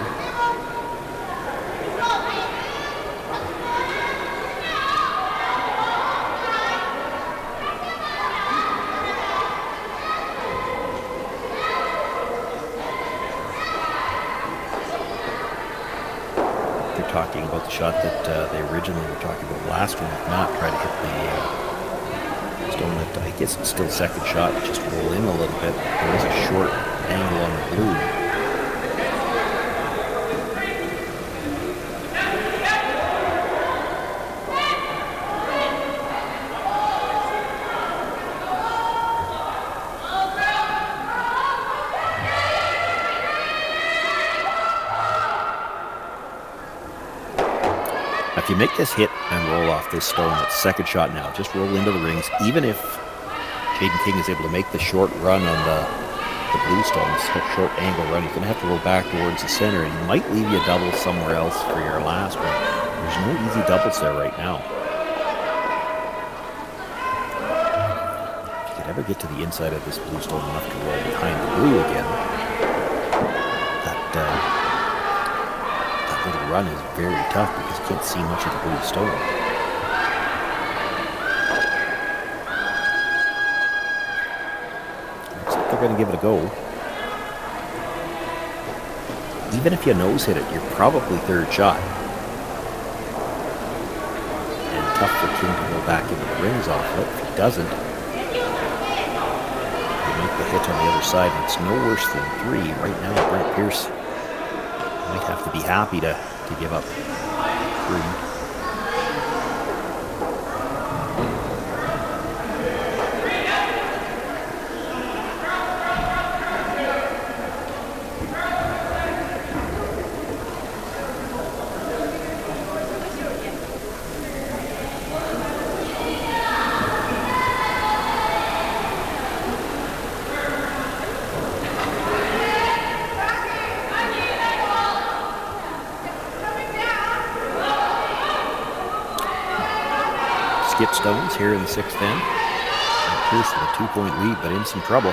They're talking about the shot that they originally were talking about last one, if not try to hit the stone that I guess it's still second shot, just roll in a little bit. There is a short angle on the blue. If you make this hit and roll off this stone, that's second shot now. Just roll into the rings. Even if Jayden King is able to make the short run on the blue stone, this short angle run, he's going to have to roll back towards the center, and he might leave you a double somewhere else for your last one. There's no easy doubles there right now. If you could ever get to the inside of this blue stone enough to roll behind the blue again, that little run is very tough because you can't see much of the blue stone. Looks like they're going to give it a go. Even if you nose hit it, you're probably third shot. And tough for King to go back into the rings off it. If he doesn't, you make the hit on the other side, and it's no worse than 3. Right now, Brent Pierce might have to be happy to give up 3. Skip stones here in the 6th end. Pierce with a 2-point lead, but in some trouble.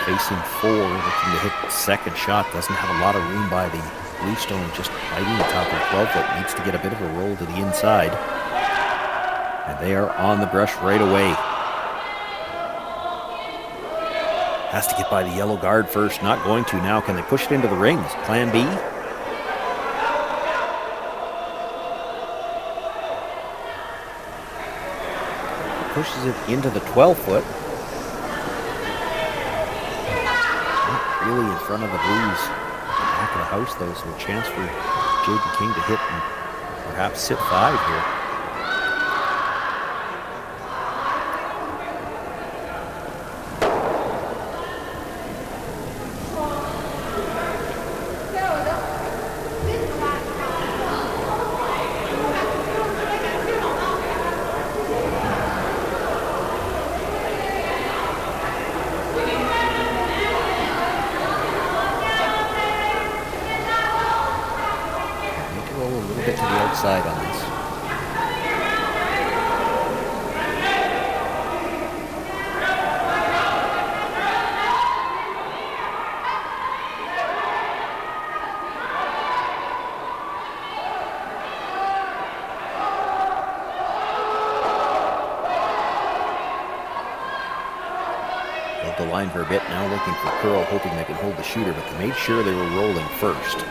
Facing 4, looking to hit the second shot. Doesn't have a lot of room by the blue stone, just biting the top of the 12 foot. Needs to get a bit of a roll to the inside. And they are on the brush right away. Has to get by the yellow guard first. Not going to now. Can they push it into the rings? Plan B. Pushes it into the 12 foot. Not really in front of the Blues. Back of the house though, so a chance for Jayden King to hit and perhaps sit 5 here. Side on this. Held the line for a bit, now looking for curl, hoping they can hold the shooter, but they made sure they were rolling first.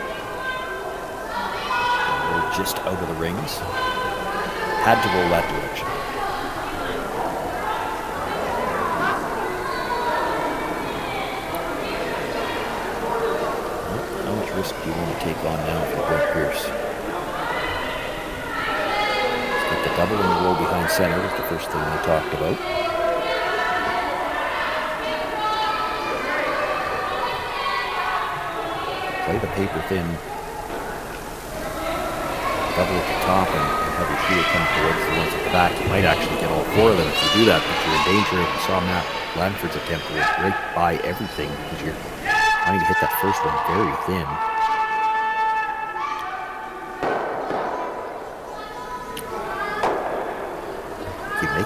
Just out of the rings. Had to roll that direction. Well, how much risk do you want to take on now for Brent Pierce? Let's get the double and the roll behind center was the first thing we talked about. Play the paper thin. Double at the top and have your shooter come towards the ones at the back. You might actually get all 4 of them if you do that, but you're in danger. If you saw Matt Blanford's attempt to break by everything because you're trying to hit that first one very thin.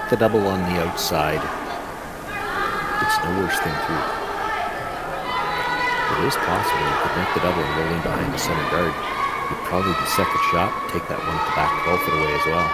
make the double on the outside, it's no worse than through. It is possible you could make the double and roll in behind the center guard. You'd probably be second shot, take that one at the back 12 foot away as well.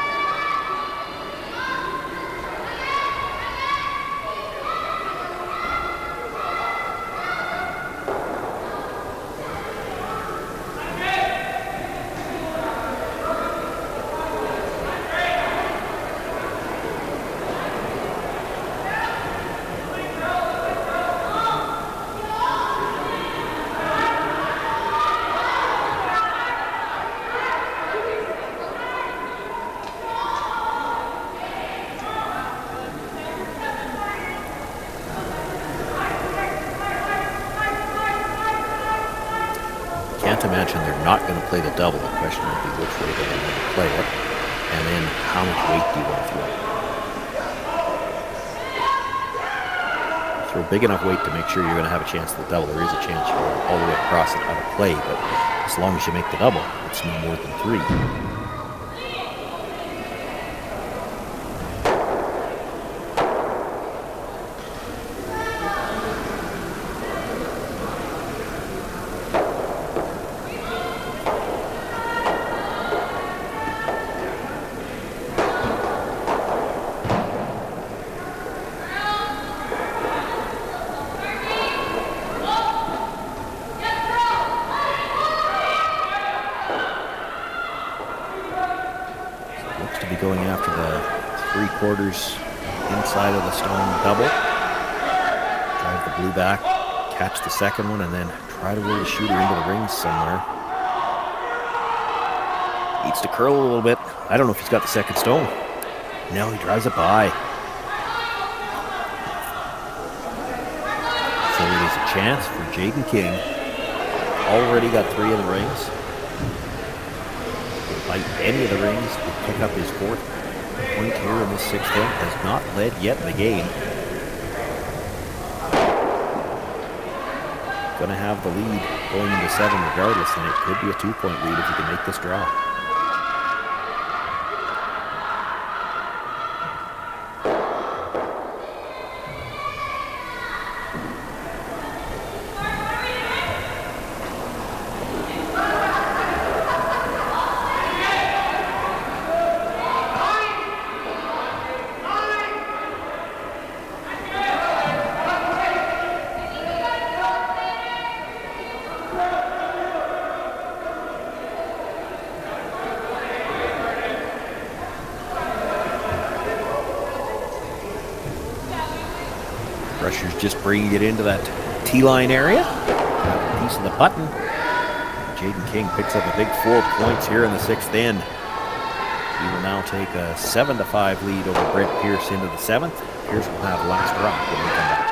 Can't imagine they're not going to play the double. The question would be which way they're going to play it, and then how much weight do you want to throw? Throw big enough weight to make sure you're going to have a chance at the double. There is a chance you're all the way across it out of play, but as long as you make the double, it's no more than 3. Going after the 3/4 inside of the stone double. Drive the blue back, catch the second one, and then try to roll the shooter into the rings somewhere. Needs to curl a little bit. I don't know if he's got the second stone. No, he drives it by. So it is a chance for Jayden King. Already got 3 in the rings. Bite any of the rings to pick up his 4th point here in this 6th inning. Has not led yet in the game. Going to have the lead going into 7 regardless, and it could be a 2-point lead if you can make this draw. Pressure's just bringing it into that T-line area. Got a piece of the button. Jayden King picks up a big 4 points here in the 6th inning. He will now take a 7-5 lead over Brent Pierce into the 7th. Pierce will have last rock when we come back.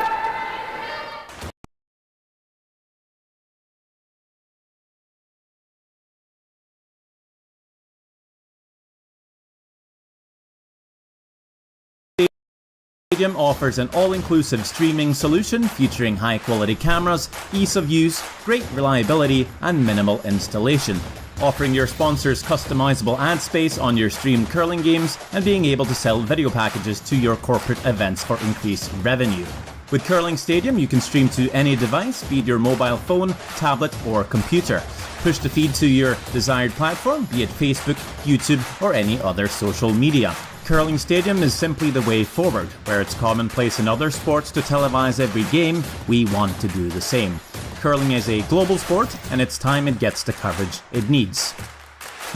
Stadium offers an all-inclusive streaming solution featuring high-quality cameras, ease of use, great reliability, and minimal installation. Offering your sponsors customizable ad space on your streamed curling games and being able to sell video packages to your corporate events for increased revenue. With Curling Stadium, you can stream to any device, be it your mobile phone, tablet, or computer. Push the feed to your desired platform, be it Facebook, YouTube, or any other social media. Curling Stadium is simply the way forward. Where it's commonplace in other sports to televise every game, we want to do the same. Curling is a global sport, and it's time it gets the coverage it needs.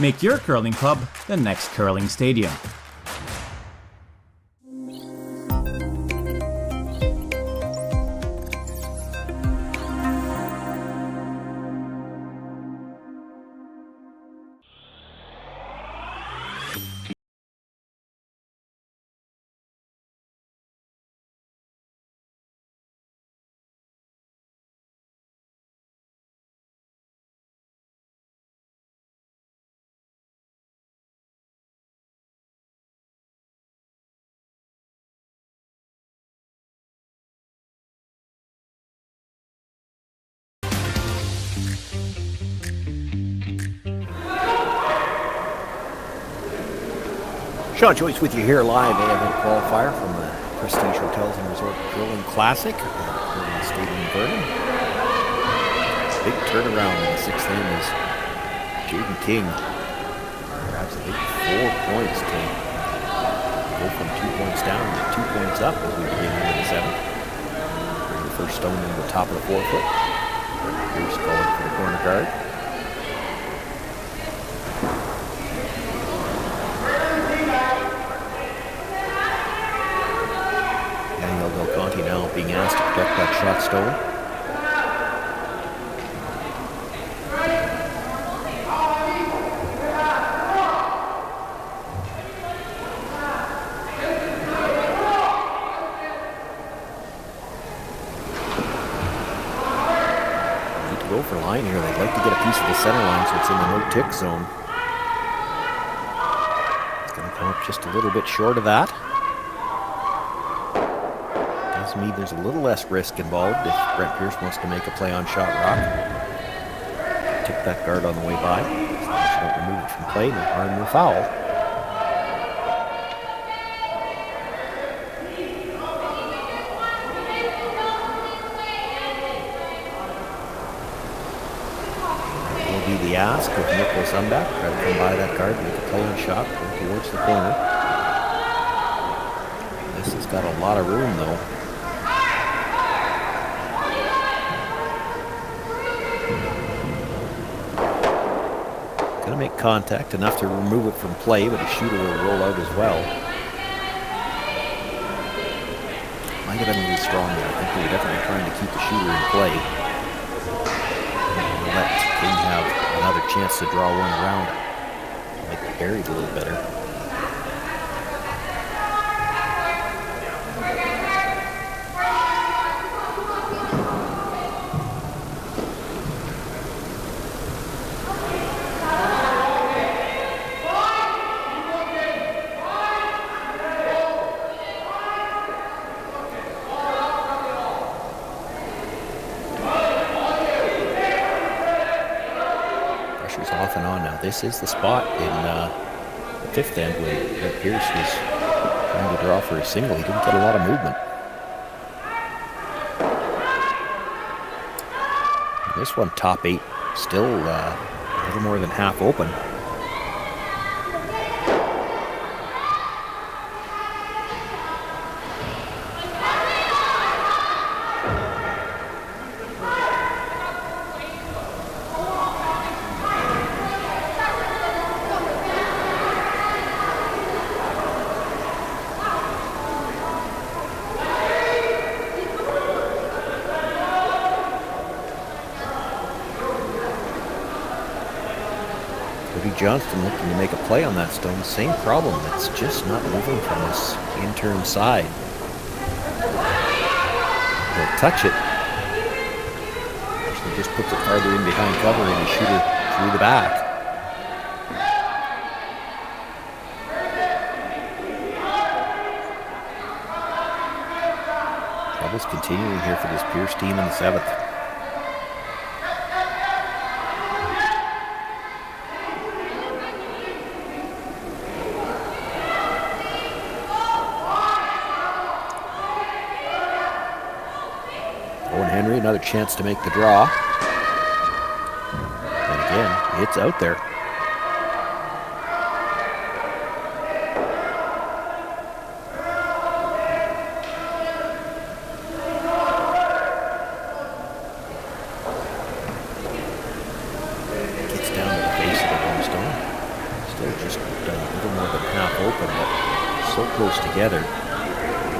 Make your curling club the next Curling Stadium. Shawn, Joyce with you here live, event qualifier from the Prestige Hotels and Resort Curling Classic at Curling Stadium in Vernon. Big turnaround in the 6th end as Jayden King grabs a big 4 points to go from 2 points down to 2 points up as we begin into the 7th. Bring the first stone into the top of the forefoot. Here's calling for the corner guard. Now being asked to protect that shot stone. Need to go for line here. They'd like to get a piece of the center line so it's in the no-tick zone. It's going to come up just a little bit short of that. Me, there's a little less risk involved if Brent Pierce wants to make a play on shot rock. Tip that guard on the way by. As long as you don't remove it from play, no harm, no foul. That will be the ask of Nicholas Umbach. Try to come by that guard, make a play on shot, go towards the corner. This has got a lot of room though. Make contact enough to remove it from play, but the shooter will roll out as well. Might have been a little strong there. I think they were definitely trying to keep the shooter in play. And let King have another chance to draw one around. Might be buried a little better. Off and on now. This is the spot in the 5th end when Brent Pierce was trying to draw for a single. He didn't get a lot of movement. And this one, top 8, still a little more than half open. Johnston looking to make a play on that stone. Same problem. It's just not moving from this in-turn side. He'll touch it. Actually just puts it farther in behind cover and the shooter through the back. Troubles continuing here for this Pierce team in the 7th. Another chance to make the draw. And again, it's out there. Gets down to the face of the long stone. Still just a little more than half open, but so close together. The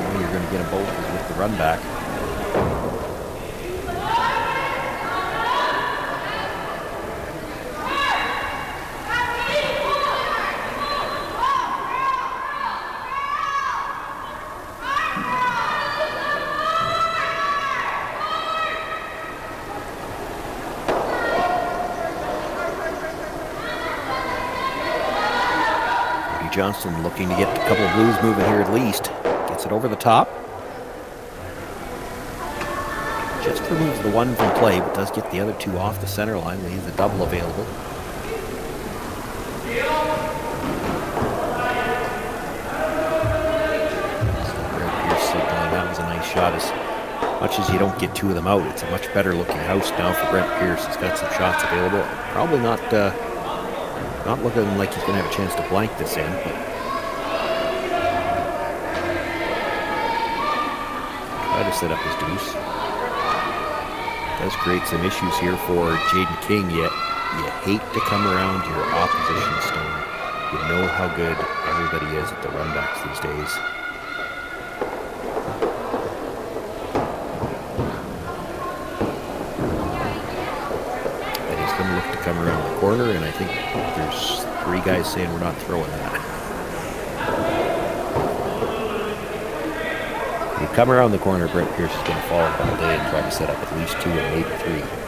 way you're going to get them both is with the run back. Johnston looking to get a couple of blues moving here at least. Gets it over the top. Just removes the one from play, but does get the other two off the center line. Leaves a double available. shot as much as you don't get two of them out. It's a much better looking house now for Brent Pierce. He's got some shots available. Probably not looking like he's going to have a chance to blank this in, but try to set up his deuce. Does create some issues here for Jayden King, yet you hate to come around your opposition stone. You know how good everybody is at the runbacks these days. And he's going to look to come around the corner, and I think there's 3 guys saying we're not throwing that. If you come around the corner, Brent Pierce is going to follow up all day and try to set up at least 2 and maybe 3.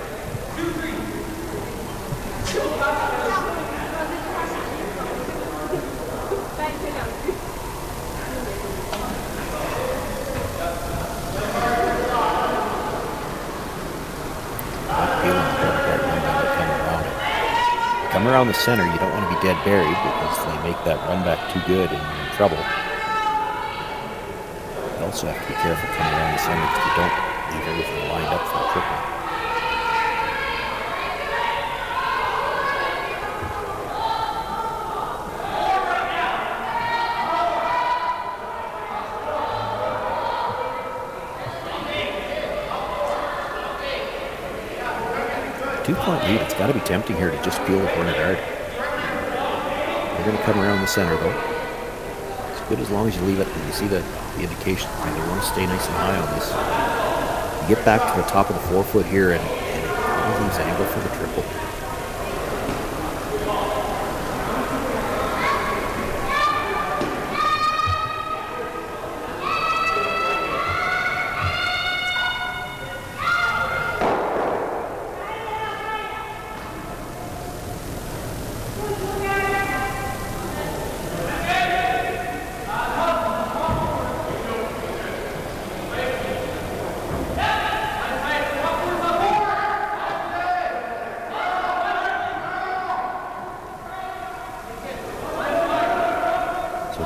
Come around the center, you don't want to be dead buried because they make that run back too good and you're in trouble. You also have to be careful coming around the center because you don't leave everything lined up for a triple. Two-point lead, it's got to be tempting here to just peel the corner guard. They're going to come around the center, though. It's good as long as you leave it, and you see the indication. They want to stay nice and high on this. You get back to the top of the 4-foot here, and it probably leaves angle for the triple.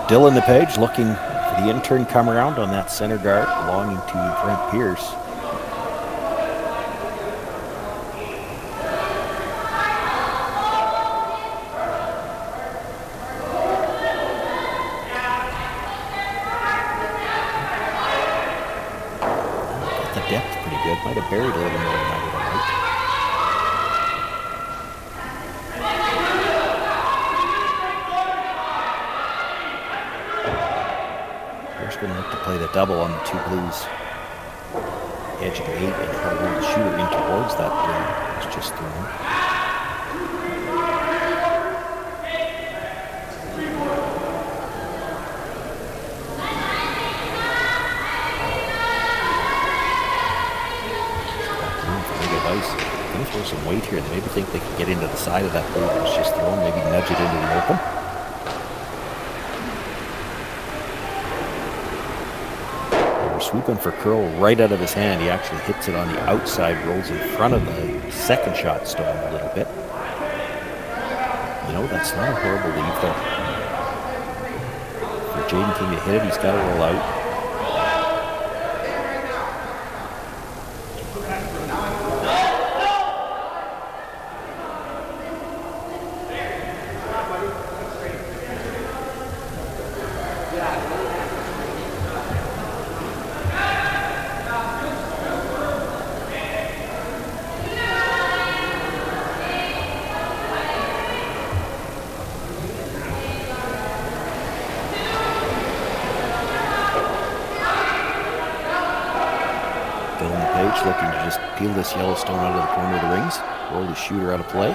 Dylan DePage looking for the intern come around on that center guard belonging to Brent Pierce. Got the depth pretty good. Might have buried a little more than I would have liked. Going to have to play the double on the 2 blues. Edge of 8 and try to roll the shooter in towards that blue. It's just thrown. Going to throw some weight here. They maybe think they can get into the side of that blue. It's just thrown. Maybe nudge it into the open. Sweeping for curl right out of his hand. He actually hits it on the outside, rolls in front of the second shot stone a little bit. You know, that's not a horrible lead though. For Jayden King to hit it, he's got to roll out. Looking to just peel this Yellowstone out of the corner of the rings. Roll the shooter out of play.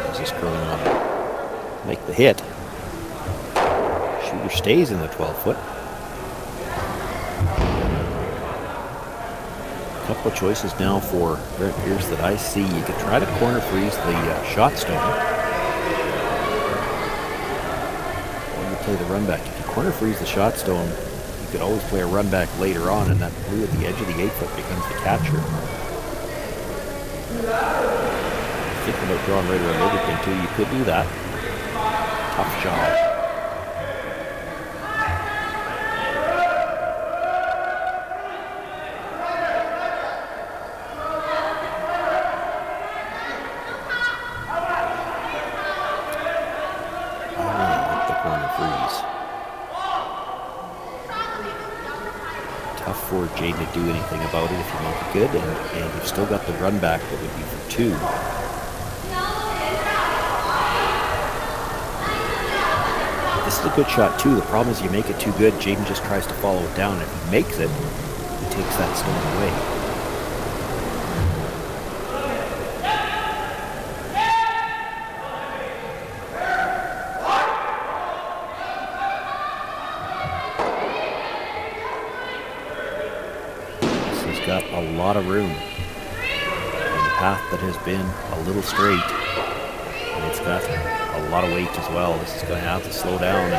He's just curling on it. Make the hit. Shooter stays in the 12-foot. A couple of choices now for Brent Pierce that I see. You could try to corner freeze the shot stone. Or you play the run back. If you corner freeze the shot stone, you could always play a run back later on, and that blue at the edge of the 8-foot becomes the catcher. Thinking about drawing right around everything too, you could do that. Tough shot. tough for Jayden to do anything about it if you make it good, and you've still got the run back that would be for 2. This is a good shot too. The problem is you make it too good, Jayden just tries to follow it down. If he makes it, he takes that stone away. Got a lot of room in the path that has been a little straight, and it's got a lot of weight as well. This is going to have to slow down, and I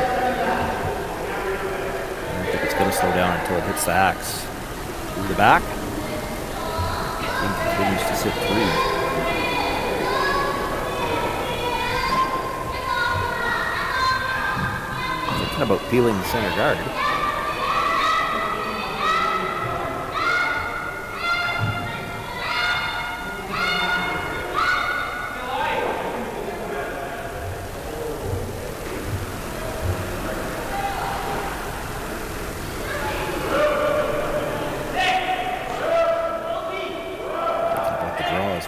don't think it's going to slow down until it hits the axe. Through the back, and continues to sit 3. Thinking about peeling the center guard.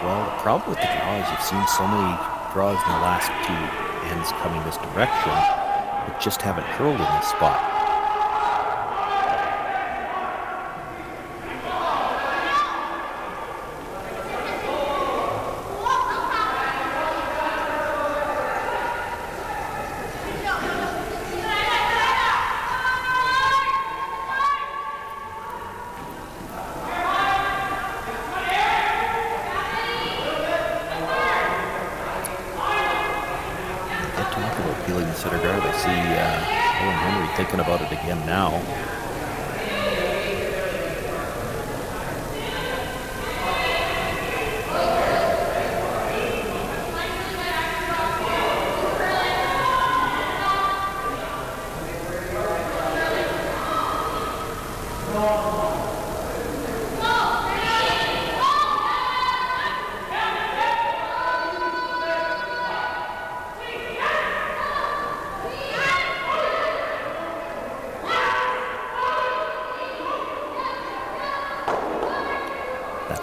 The problem with the draw is you've seen so many draws in the last 2 ends coming this direction that just haven't curled in this spot. Thinking about it again now.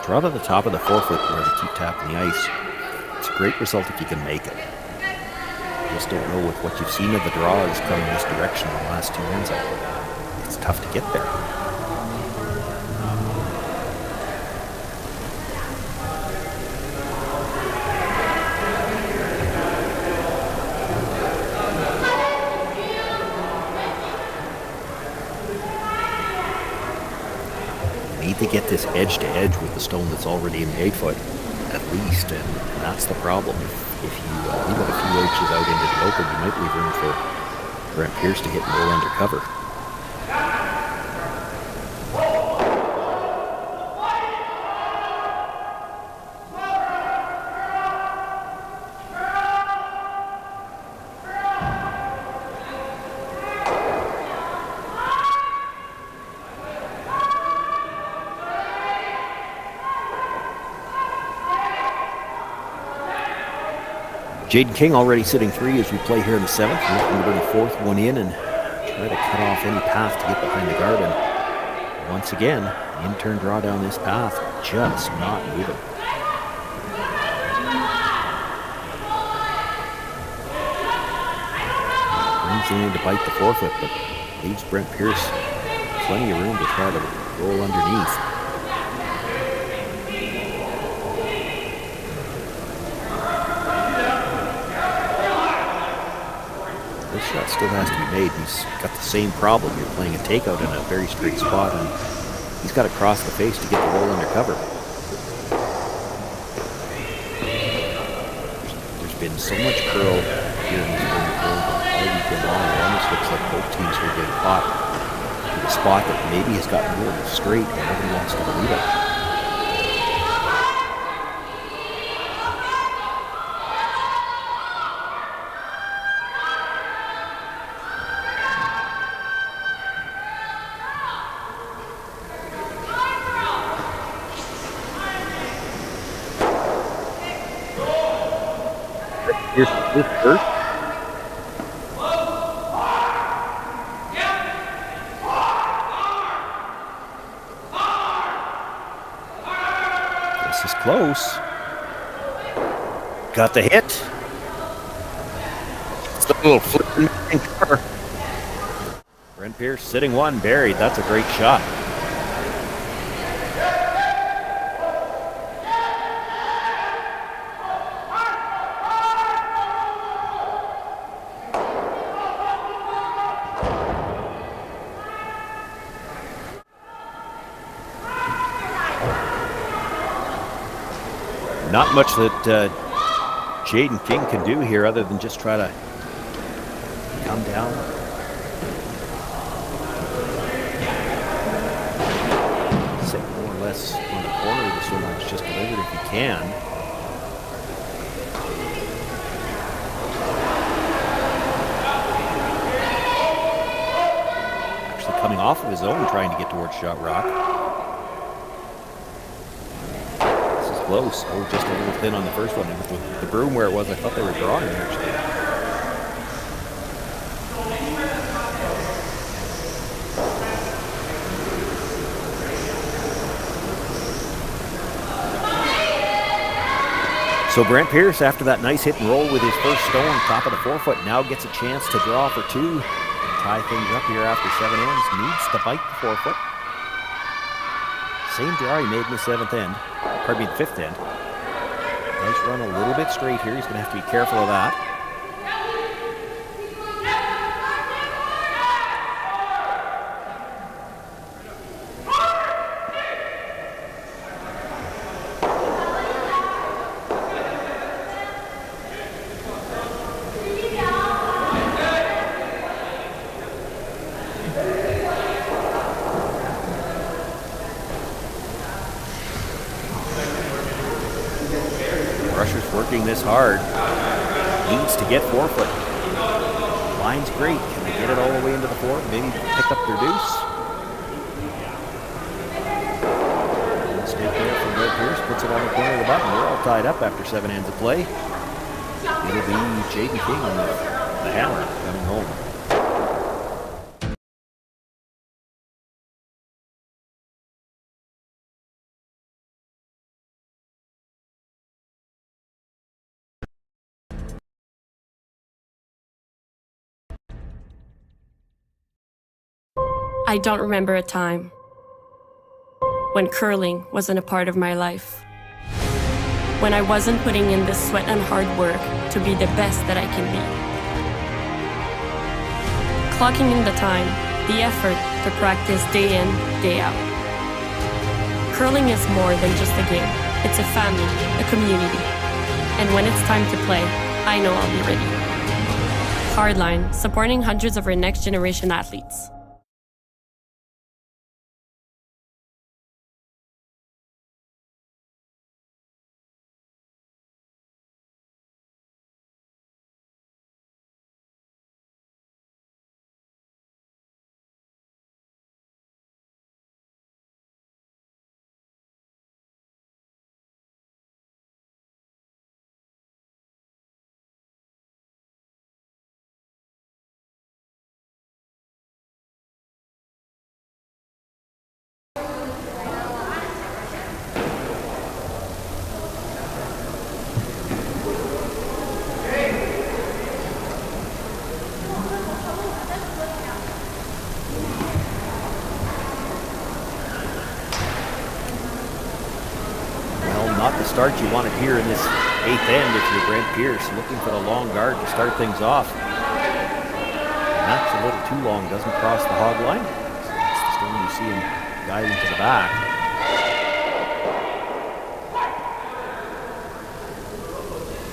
Draw to the top of the forefoot where they keep tapping the ice. It's a great result if you can make it. You just don't know with what you've seen of the draws coming this direction in the last 2 ends. It's tough to get there. To get this edge to edge with the stone that's already in the 8-foot at least, and that's the problem. If you leave it a few inches out into the open, you might leave room for Brent Pierce to hit and roll under cover. Jayden King already sitting 3 as we play here in the 7th. We're looking to bring a 4th one in and try to cut off any path to get behind the guard. And once again, in-turn draw down this path, just not moving. Brings it in to bite the forefoot, but leaves Brent Pierce plenty of room to try to roll underneath. This shot still has to be made. He's got the same problem. You're playing a takeout in a very straight spot, and he's got to cross the face to get the roll under cover. There's been so much curl here in this game all weekend long. It almost looks like both teams are getting caught in a spot that maybe has gotten a little straight, and nobody wants to believe it. Here's first. This is close. Got the hit. It's a little flipping cover. Brent Pierce sitting one, buried. That's a great shot. Not much that Jayden King can do here other than just try to come down. Sit more or less on the corner of the swim that's just delivered if he can. Actually coming off of his own trying to get towards shot rock. Close. Oh, just a little thin on the first one. It was with the broom where it was. I thought they were drawing it, actually. So Brent Pierce, after that nice hit and roll with his first stone, top of the 4-foot, now gets a chance to draw for 2. Tie things up here after 7 ends. Needs to bite the 4-foot. Same draw he made in the 7th end. Pardon me, the 5th end. Nice run a little bit straight here. He's going to have to be careful of that. This hard. Needs to get 4-foot. Line's great. Can they get it all the way into the 4? Maybe pick up their deuce. Mistake there from Brent Pierce. Puts it on the corner of the button. We're all tied up after 7 ends of play. It'll be Jayden King with the hammer coming home. I don't remember a time when curling wasn't a part of my life. When I wasn't putting in the sweat and hard work to be the best that I can be. Clocking in the time, the effort to practice day in, day out. Curling is more than just a game. It's a family, a community. And when it's time to play, I know I'll be ready. Hardline, supporting hundreds of our next generation athletes. Start you wanted here in this 8th end if you're Brent Pierce, looking for the long guard to start things off. And that's a little too long, doesn't cross the hog line. So that's the stone you see him guiding to the back.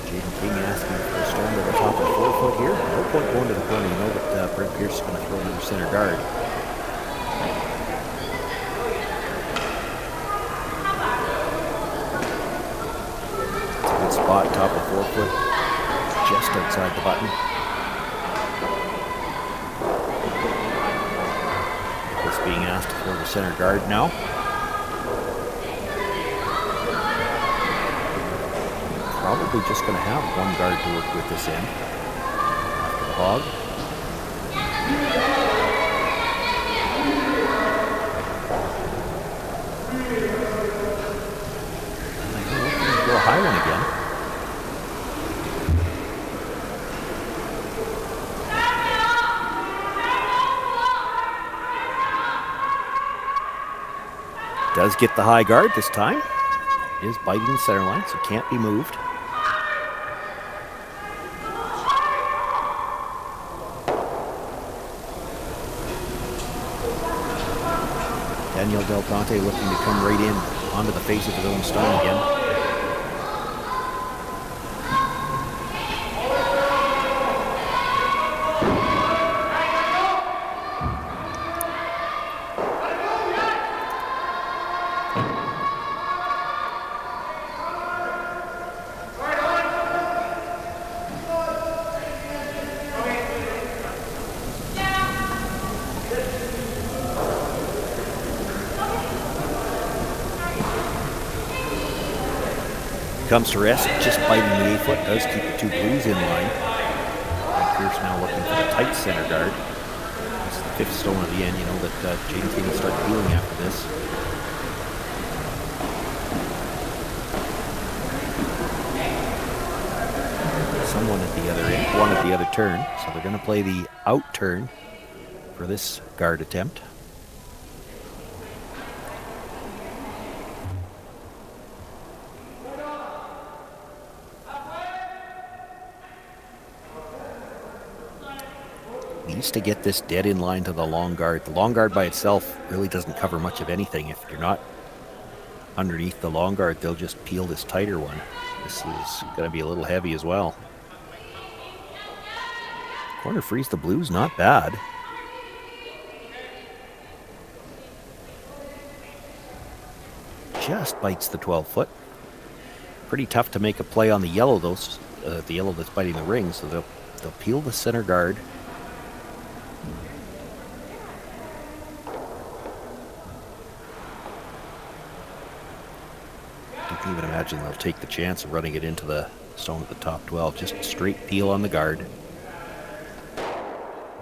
Jayden King asking for a stone to the top of the 4-foot here. No point going to the corner. You know that Brent Pierce is going to throw another center guard. Spot, top of 4-foot, just outside the button. Nicholas being asked to throw the center guard now. Probably just going to have one guard to work with this end. After the hog. Does get the high guard this time. It is biting the center line, so can't be moved. Daniel Del Conte looking to come right in onto the face of his own stone again. Comes to rest, just biting the A-foot, does keep the two blues in line. And Pierce now looking for the tight center guard. This is the fifth stone of the end. You know that Jayden King will start peeling after this. Someone at the other end, one at the other turn. So they're going to play the out turn for this guard attempt. Needs to get this dead in line to the long guard. The long guard by itself really doesn't cover much of anything. If you're not underneath the long guard, they'll just peel this tighter one. This is going to be a little heavy as well. Corner frees the blues, not bad. Just bites the 12-foot. Pretty tough to make a play on the yellow, though. The yellow that's biting the ring, so they'll peel the center guard. You can even imagine they'll take the chance of running it into the stone at the top 12. Just straight peel on the guard.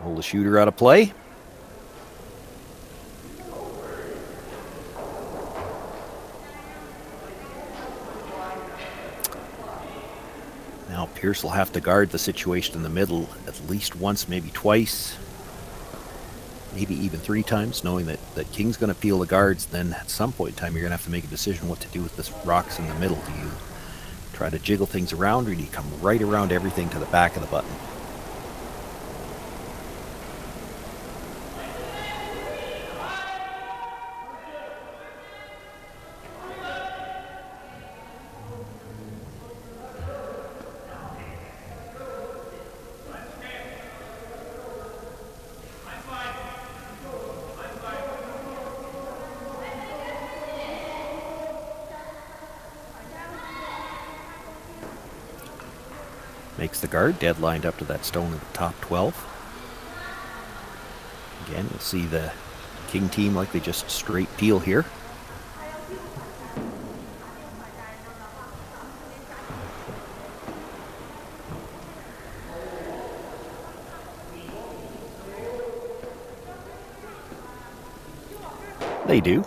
Hold the shooter out of play. Now Pierce will have to guard the situation in the middle at least once, maybe twice. Maybe even 3 times, knowing that King's going to peel the guards. Then at some point in time, you're going to have to make a decision what to do with the rocks in the middle. Do you try to jiggle things around, or do you come right around everything to the back of the button? Makes the guard dead lined up to that stone at the top 12. Again, you'll see the King team like they just straight peel here. They do.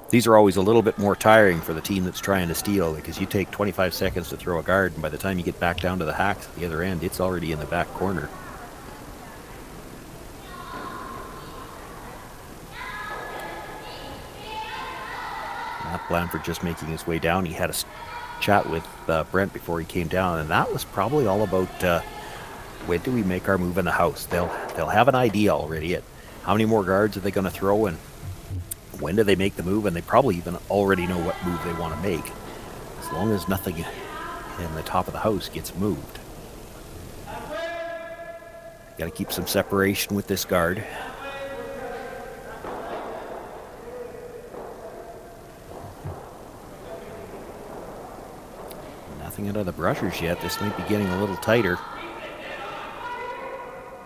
These are always a little bit more tiring for the team that's trying to steal, because you take 25 seconds to throw a guard, and by the time you get back down to the hacks at the other end, it's already in the back corner. Matt Blanford just making his way down. He had a chat with Brent before he came down, and that was probably all about when do we make our move in the house. They'll have an idea already at how many more guards are they going to throw, and when do they make the move, and they probably even already know what move they want to make, as long as nothing in the top of the house gets moved. Got to keep some separation with this guard. Nothing out of the brushers yet. This might be getting a little tighter.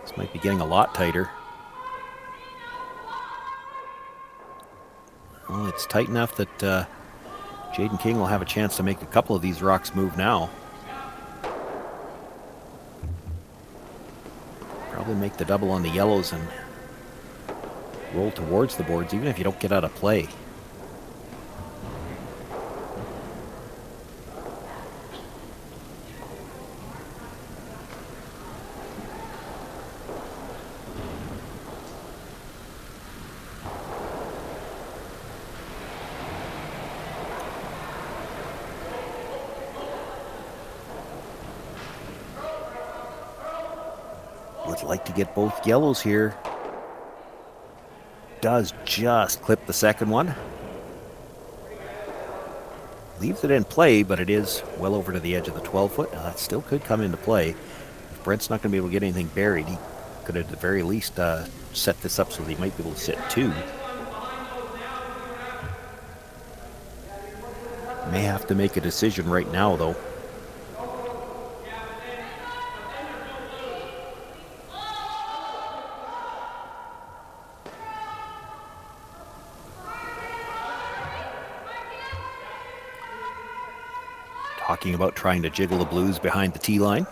This might be getting a lot tighter. Well, it's tight enough that Jayden King will have a chance to make a couple of these rocks move now. Probably make the double on the yellows and roll towards the boards, even if you don't get out of play. Would like to get both yellows here. Does just clip the second one. Leaves it in play, but it is well over to the edge of the 12-foot. Now that still could come into play. If Brent's not going to be able to get anything buried, he could at the very least set this up so that he might be able to sit 2. May have to make a decision right now, though. Talking about trying to jiggle the Blues behind the tee line.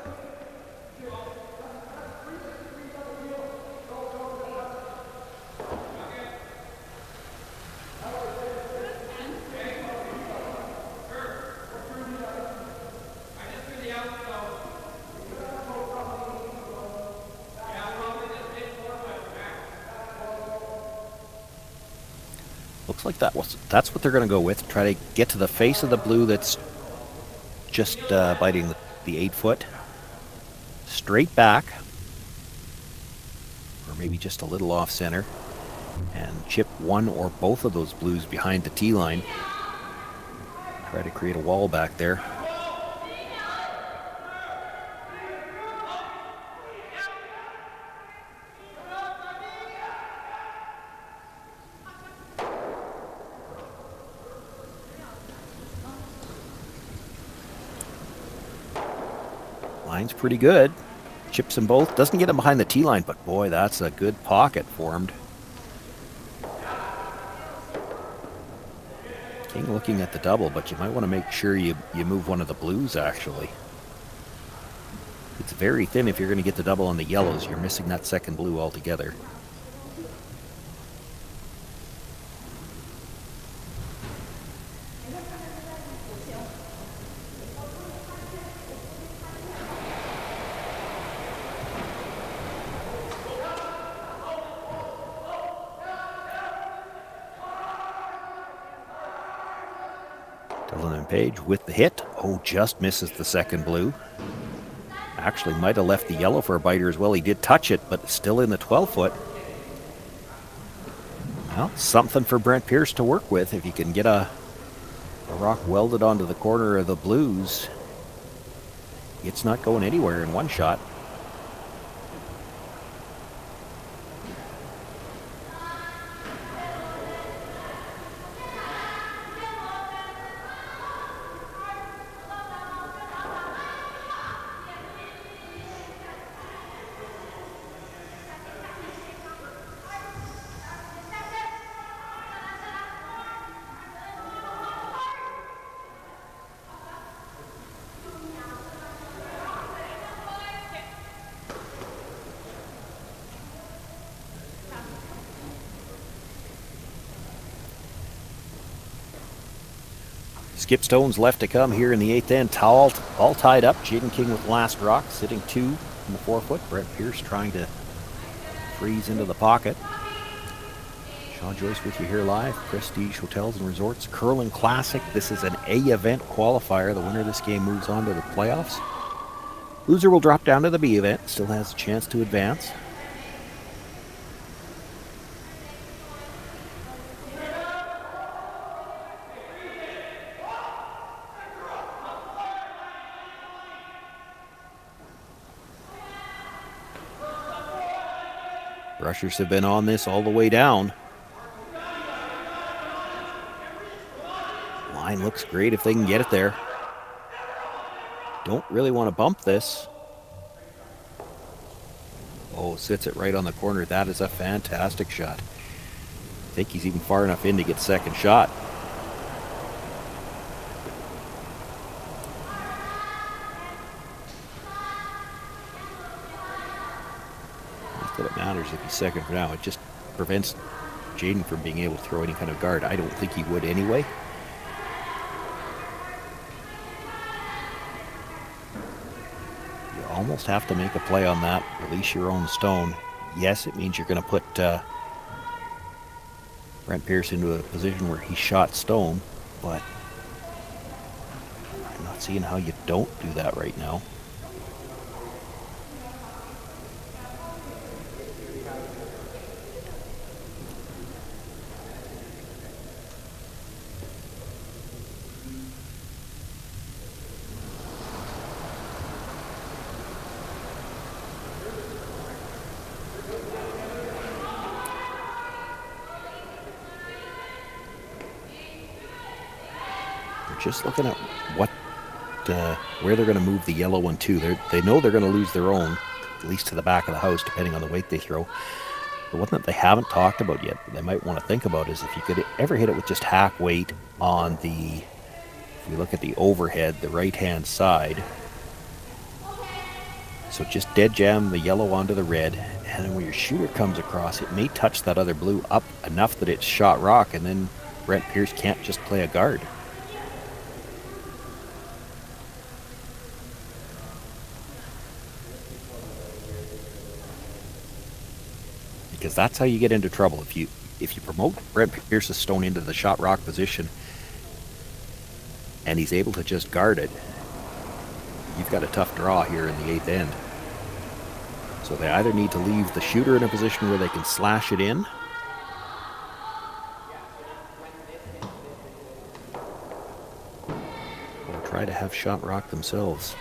Looks like that's what they're going to go with. Try to get to the face of the blue that's just biting the 8-foot. Straight back. Or maybe just a little off center. And chip one or both of those blues behind the tee line. Try to create a wall back there. Line's pretty good. Chips them both. Doesn't get them behind the tee line, but boy, that's a good pocket formed. King looking at the double, but you might want to make sure you move one of the blues, actually. It's very thin if you're going to get the double on the yellows. You're missing that second blue altogether. Page with the hit. Oh, just misses the second blue. Actually might have left the yellow for a biter as well. He did touch it, but still in the 12-foot. Well, something for Brent Pierce to work with. If you can get a rock welded onto the corner of the blues, it's not going anywhere in one shot. Skip Stone's left to come here in the 8th end. All tied up. Jayden King with last rock, sitting 2 in the 4-foot. Brent Pierce trying to freeze into the pocket. Shawn, Joyce with you here live. Prestige Hotels and Resorts Curling Classic. This is an A event qualifier. The winner of this game moves on to the playoffs. Loser will drop down to the B event. Still has a chance to advance. Rushers have been on this all the way down. Line looks great if they can get it there. Don't really want to bump this. Oh, sits it right on the corner. That is a fantastic shot. I think he's even far enough in to get second shot. That it matters if he's second for now. It just prevents Jayden from being able to throw any kind of guard. I don't think he would anyway. You almost have to make a play on that. Release your own stone. Yes, it means you're going to put Brent Pierce into a position where he shot stone, but I'm not seeing how you don't do that right now. just looking at where they're going to move the yellow one to. They know they're going to lose their own, at least to the back of the house, depending on the weight they throw. The one that they haven't talked about yet, but they might want to think about, is if you could ever hit it with just hack weight on the, if you look at the overhead, the right-hand side. So just dead jam the yellow onto the red, and then when your shooter comes across, it may touch that other blue up enough that it's shot rock, and then Brent Pierce can't just play a guard. Because that's how you get into trouble. If you promote Brent Pierce's stone into the shot rock position and he's able to just guard it, you've got a tough draw here in the 8th end. So they either need to leave the shooter in a position where they can slash it in, or try to have shot rock themselves.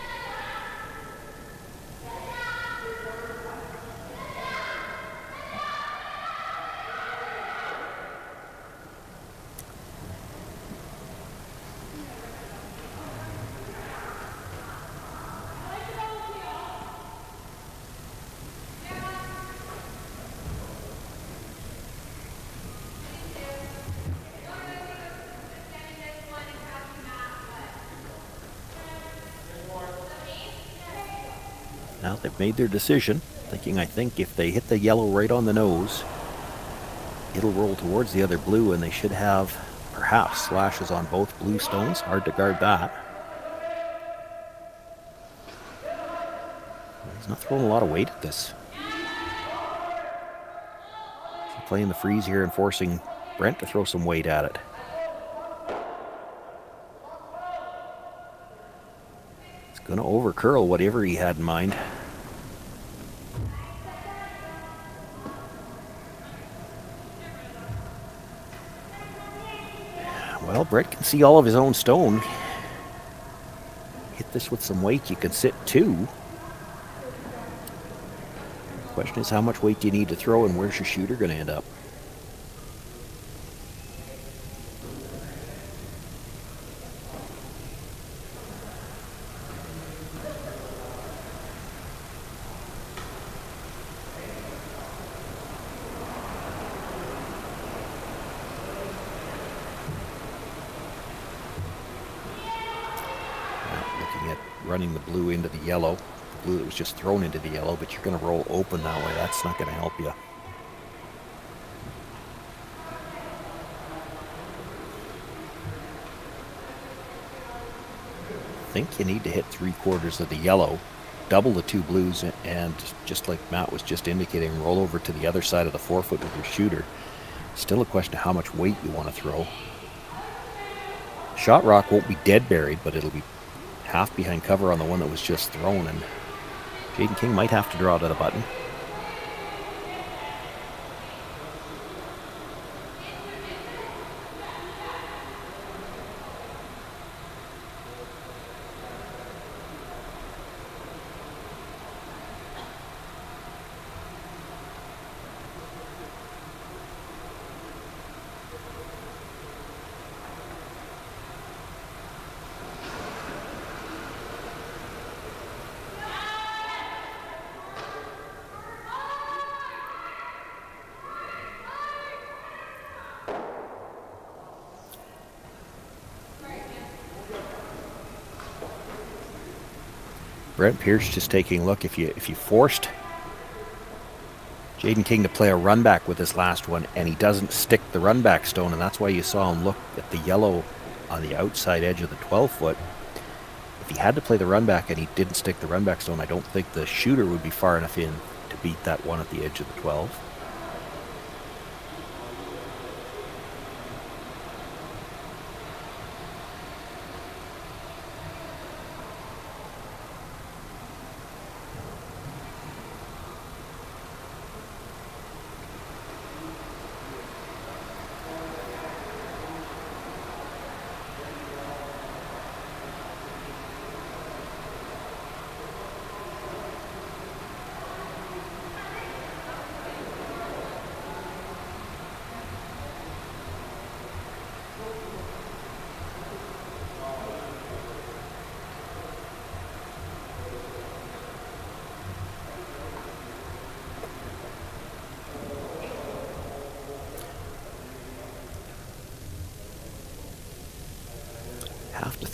Now they've made their decision, thinking, I think, if they hit the yellow right on the nose, it'll roll towards the other blue, and they should have perhaps slashes on both blue stones. Hard to guard that. He's not throwing a lot of weight at this. So playing the freeze here and forcing Brent to throw some weight at it. It's going to over-curl whatever he had in mind. Well, Brent can see all of his own stone. Hit this with some weight, you can sit 2. The question is, how much weight do you need to throw, and where's your shooter going to end up? Running the blue into the yellow. The blue that was just thrown into the yellow, but you're going to roll open that way. That's not going to help you. I think you need to hit 3/4 of the yellow, double the 2 blues, and just like Matt was just indicating, roll over to the other side of the 4-foot with your shooter. Still a question of how much weight you want to throw. Shot rock won't be dead buried, but it'll be half behind cover on the one that was just thrown, and Jayden King might have to draw to the button. Brent Pierce just taking a look. If you forced Jayden King to play a run back with his last one, and he doesn't stick the run back stone, and that's why you saw him look at the yellow on the outside edge of the 12-foot. If he had to play the run back and he didn't stick the run back stone, I don't think the shooter would be far enough in to beat that one at the edge of the 12.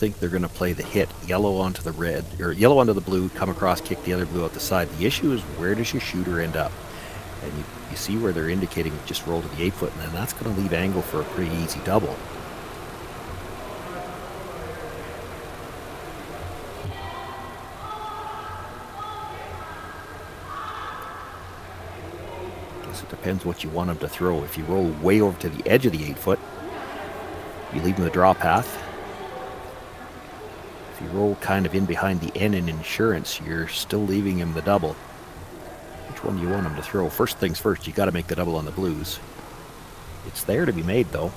think they're going to play the hit yellow onto the red, or yellow onto the blue, come across, kick the other blue out the side. The issue is, where does your shooter end up? And you see where they're indicating just roll to the 8-foot, and then that's going to leave angle for a pretty easy double. Guess it depends what you want him to throw. If you roll way over to the edge of the 8-foot, you leave him the draw path. If you roll kind of in behind the N in insurance, you're still leaving him the double. Which one do you want him to throw? First things first, you got to make the double on the blues. It's there to be made, though.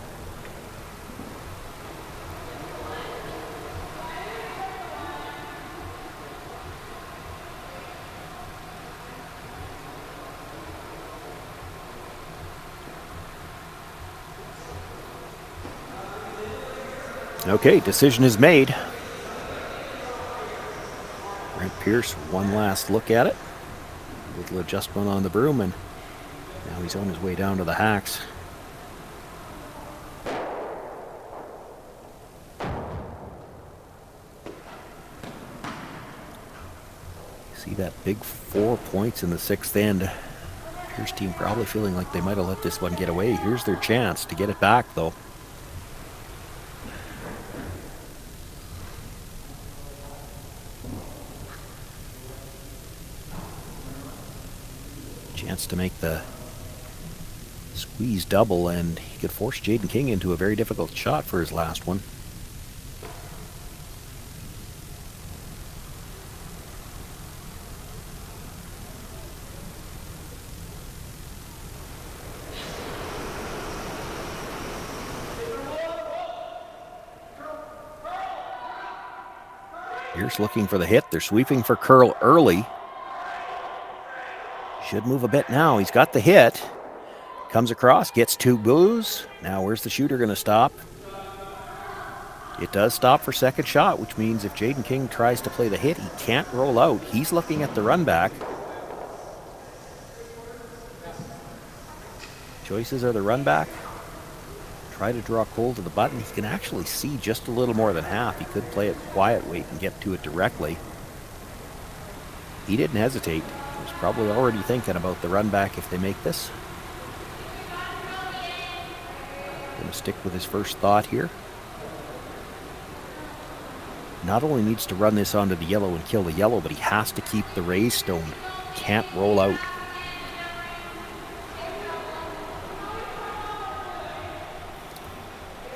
Okay, decision is made. Brent Pierce, one last look at it. Little adjustment on the broom, and now he's on his way down to the hacks. See that big 4 points in the 6th end. Pierce team probably feeling like they might have let this one get away. Here's their chance to get it back, though. Chance to make the squeeze double, and he could force Jayden King into a very difficult shot for his last one. Pierce looking for the hit. They're sweeping for curl early. Should move a bit now. He's got the hit. Comes across, gets 2 blues. Now where's the shooter going to stop? It does stop for second shot, which means if Jayden King tries to play the hit, he can't roll out. He's looking at the run back. Choices are the run back. Try to draw cold to the button. He can actually see just a little more than half. He could play it quiet weight and get to it directly. He didn't hesitate. He was probably already thinking about the run back if they make this. Going to stick with his first thought here. Not only needs to run this onto the yellow and kill the yellow, but he has to keep the raised stone. Can't roll out.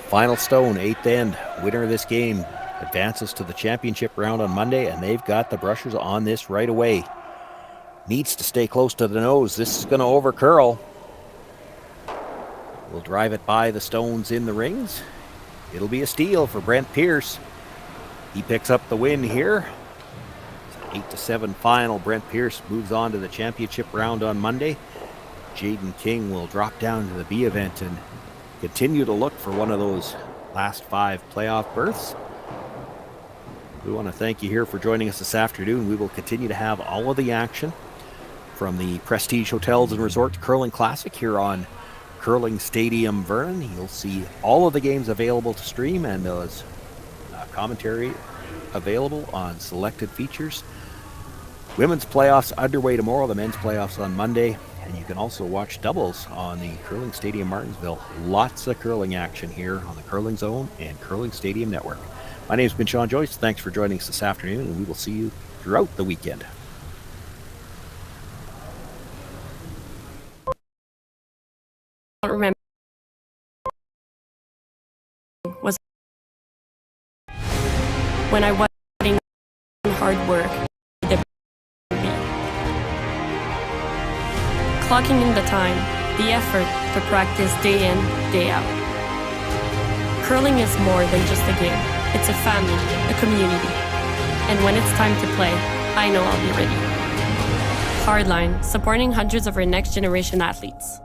Final stone, 8th end. Winner of this game advances to the championship round on Monday, and they've got the brushers on this right away. Needs to stay close to the nose. This is going to over curl. We'll drive it by the stones in the rings. It'll be a steal for Brent Pierce. He picks up the win here. It's an 8-7 final. Brent Pierce moves on to the championship round on Monday. Jayden King will drop down to the B event and continue to look for one of those last 5 playoff berths. We want to thank you here for joining us this afternoon. We will continue to have all of the action from the Prestige Hotels and Resorts Curling Classic here on Curling Stadium Vernon. You'll see all of the games available to stream, and there's commentary available on selected features. Women's playoffs underway tomorrow, the men's playoffs on Monday, and you can also watch doubles on the Curling Stadium Martinsville. Lots of curling action here on the Curling Zone and Curling Stadium Network. My name's been Shawn Joyce. Thanks for joining us this afternoon, and we will see you throughout the weekend. I don't remember was when I was putting in hard work. Clocking in the time, the effort to practice day in, day out. Curling is more than just a game. It's a family, a community. And when it's time to play, I know I'll be ready. Hardline, supporting hundreds of our next generation athletes.